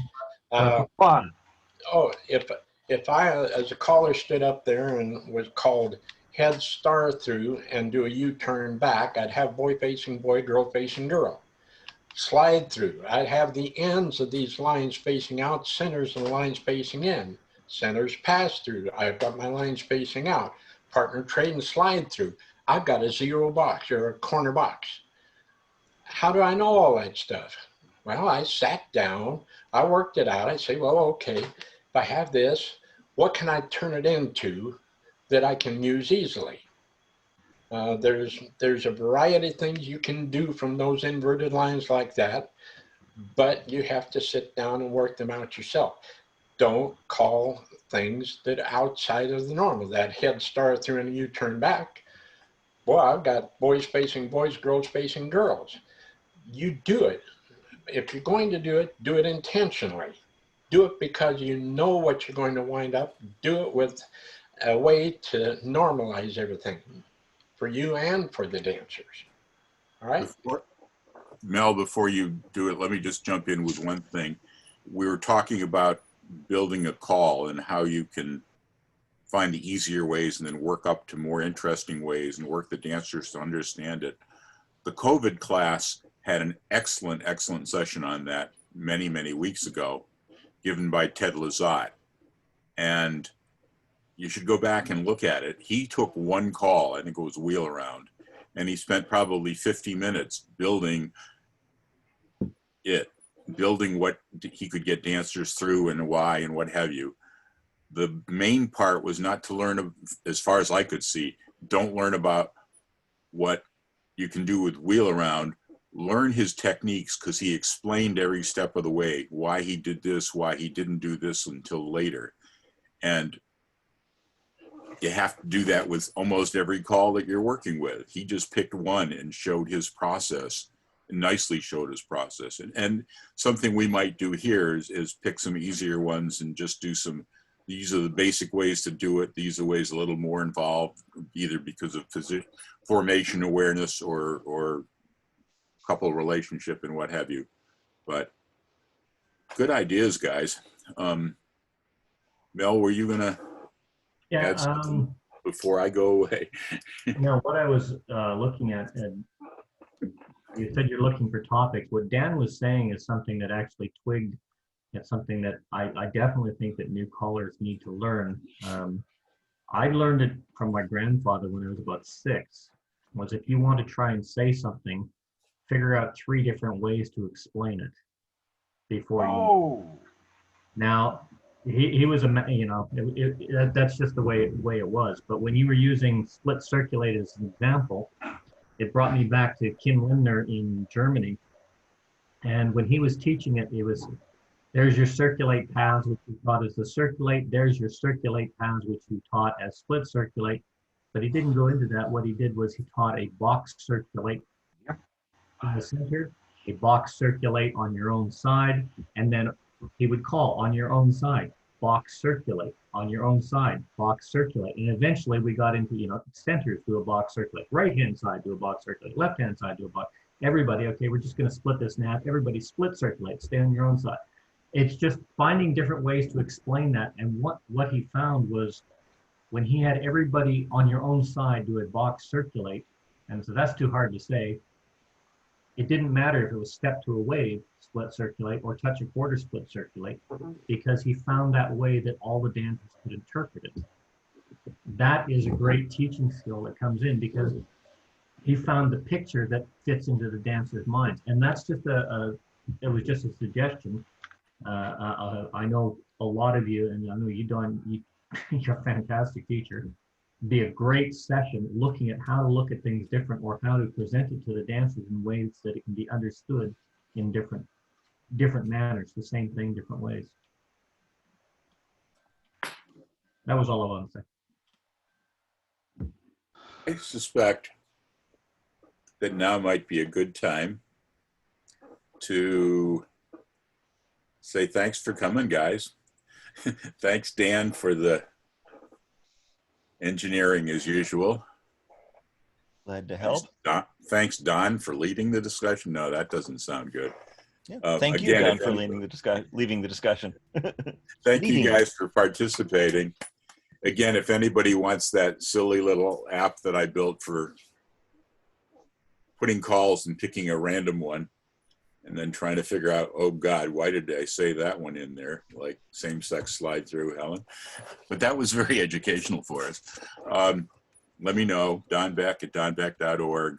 Oh, if I, as a caller, stood up there and was called head star through and do a U-turn back, I'd have boy facing boy, girl facing girl. Slide through, I'd have the ends of these lines facing out, centers and lines facing in. Centers pass through, I've got my lines facing out. Partner trade and slide through, I've got a zero box or a corner box. How do I know all that stuff? Well, I sat down, I worked it out. I say, well, okay, if I have this, what can I turn it into that I can use easily? There's a variety of things you can do from those inverted lines like that, but you have to sit down and work them out yourself. Don't call things that are outside of the normal. That head star through and a U-turn back. Boy, I've got boys facing boys, girls facing girls. You do it. If you're going to do it intentionally. Do it because you know what you're going to wind up. Do it with a way to normalize everything for you and for the dancers. All right?
Mel, before you do it, let me just jump in with one thing. We were talking about building a call and how you can find the easier ways and then work up to more interesting ways and work the dancers to understand it. The COVID class had an excellent session on that many weeks ago, given by Ted Lizotte. And you should go back and look at it. He took one call, I think it was wheel around, and he spent probably 50 minutes building what he could get dancers through and why and what have you. The main part was not to learn, as far as I could see, don't learn about what you can do with wheel around. Learn his techniques, because he explained every step of the way, why he did this, why he didn't do this until later. And you have to do that with almost every call that you're working with. He just picked one and showed his process, and nicely showed his process. And something we might do here is pick some easier ones and just do some, these are the basic ways to do it. These are ways a little more involved, either because of formation awareness or couple relationship and what have you. But good ideas, guys. Mel, were you gonna add something before I go away?
No, what I was looking at, and you said you're looking for topics. What Dan was saying is something that actually twigged at something that I definitely think that new callers need to learn. I learned it from my grandfather when I was about 6, was if you want to try and say something, figure out 3 different ways to explain it before you. Now, he was that's just the way it was. But when you were using split circulate as an example, it brought me back to Kim Lindner in Germany. And when he was teaching it, it was, there's your circulate paths, which you taught as the circulate. There's your circulate paths, which you taught as split circulate. But he didn't go into that. What he did was he taught a box circulate in the center, a box circulate on your own side, and then he would call on your own side, box circulate, on your own side, box circulate. And eventually we got into, centers do a box circulate, right hand side do a box circulate, left hand side do a box. Everybody, okay, we're just going to split this now. Everybody split circulate, stay on your own side. It's just finding different ways to explain that. And what he found was when he had everybody on your own side do a box circulate, and so that's too hard to say. It didn't matter if it was step to a wave, split circulate, or touch a quarter split circulate, because he found that way that all the dancers could interpret it. That is a great teaching skill that comes in because he found the picture that fits into the dancers' minds. And that's just it was just a suggestion. I know a lot of you, and I know you, Don, you're a fantastic teacher. Be a great session looking at how to look at things different or how to present it to the dancers in ways that it can be understood in different manners, the same thing, different ways. That was all I wanted to say.
I suspect that now might be a good time to say thanks for coming, guys. Thanks, Dan, for the engineering as usual.
Glad to help.
Thanks, Don, for leading the discussion. No, that doesn't sound good.
Yeah. Thank you, Don, for leaving the discussion.
Thank you guys for participating. Again, if anybody wants that silly little app that I built for putting calls and picking a random one and then trying to figure out, oh God, why did I say that one in there? Like same-sex slide through, Helen. But that was very educational for us. Let me know, Don Beck at donbeck.org.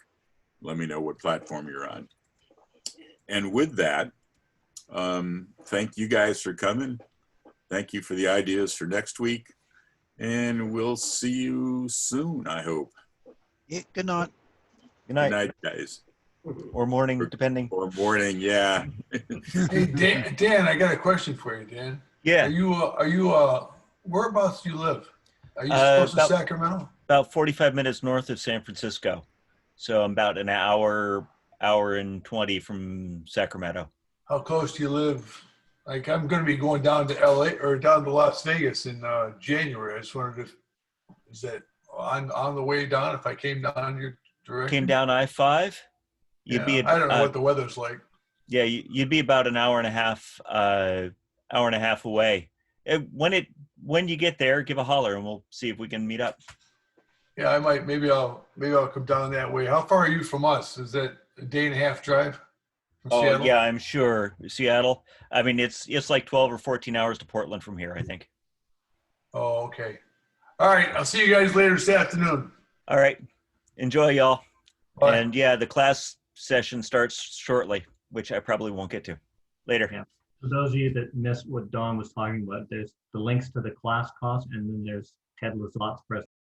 Let me know what platform you're on. And with that, thank you guys for coming. Thank you for the ideas for next week. And we'll see you soon, I hope.
Yeah, good night.
Good night.
Good night, guys.
Or morning, depending.
Or morning, yeah.
Hey, Dan, I got a question for you, Dan.
Yeah.
Are you whereabouts do you live? Are you close to Sacramento?
About 45 minutes north of San Francisco. So I'm about an hour and 20 from Sacramento.
How close do you live? Like, I'm going to be going down to LA or down to Las Vegas in January. I just wondered if, is that on the way down, if I came down your direction?
Came down I-5? You'd be
I don't know what the weather's like.
Yeah, you'd be about an hour and a half away. When you get there, give a holler and we'll see if we can meet up.
Yeah, I might. Maybe I'll come down that way. How far are you from us? Is that a day and a half drive?
Oh,
Seattle?
yeah, I'm sure. Seattle. I mean, it's like 12 or 14 hours to Portland from here, I think.
Oh, okay. All right. I'll see you guys later this afternoon.
All right. Enjoy, y'all.
Bye.
And yeah, the class session starts shortly, which I probably won't get to. Later.
Yeah. For those of you that missed what Dawn was talking about, there's the links to the class cost, and then there's Ted Lizott's presentation.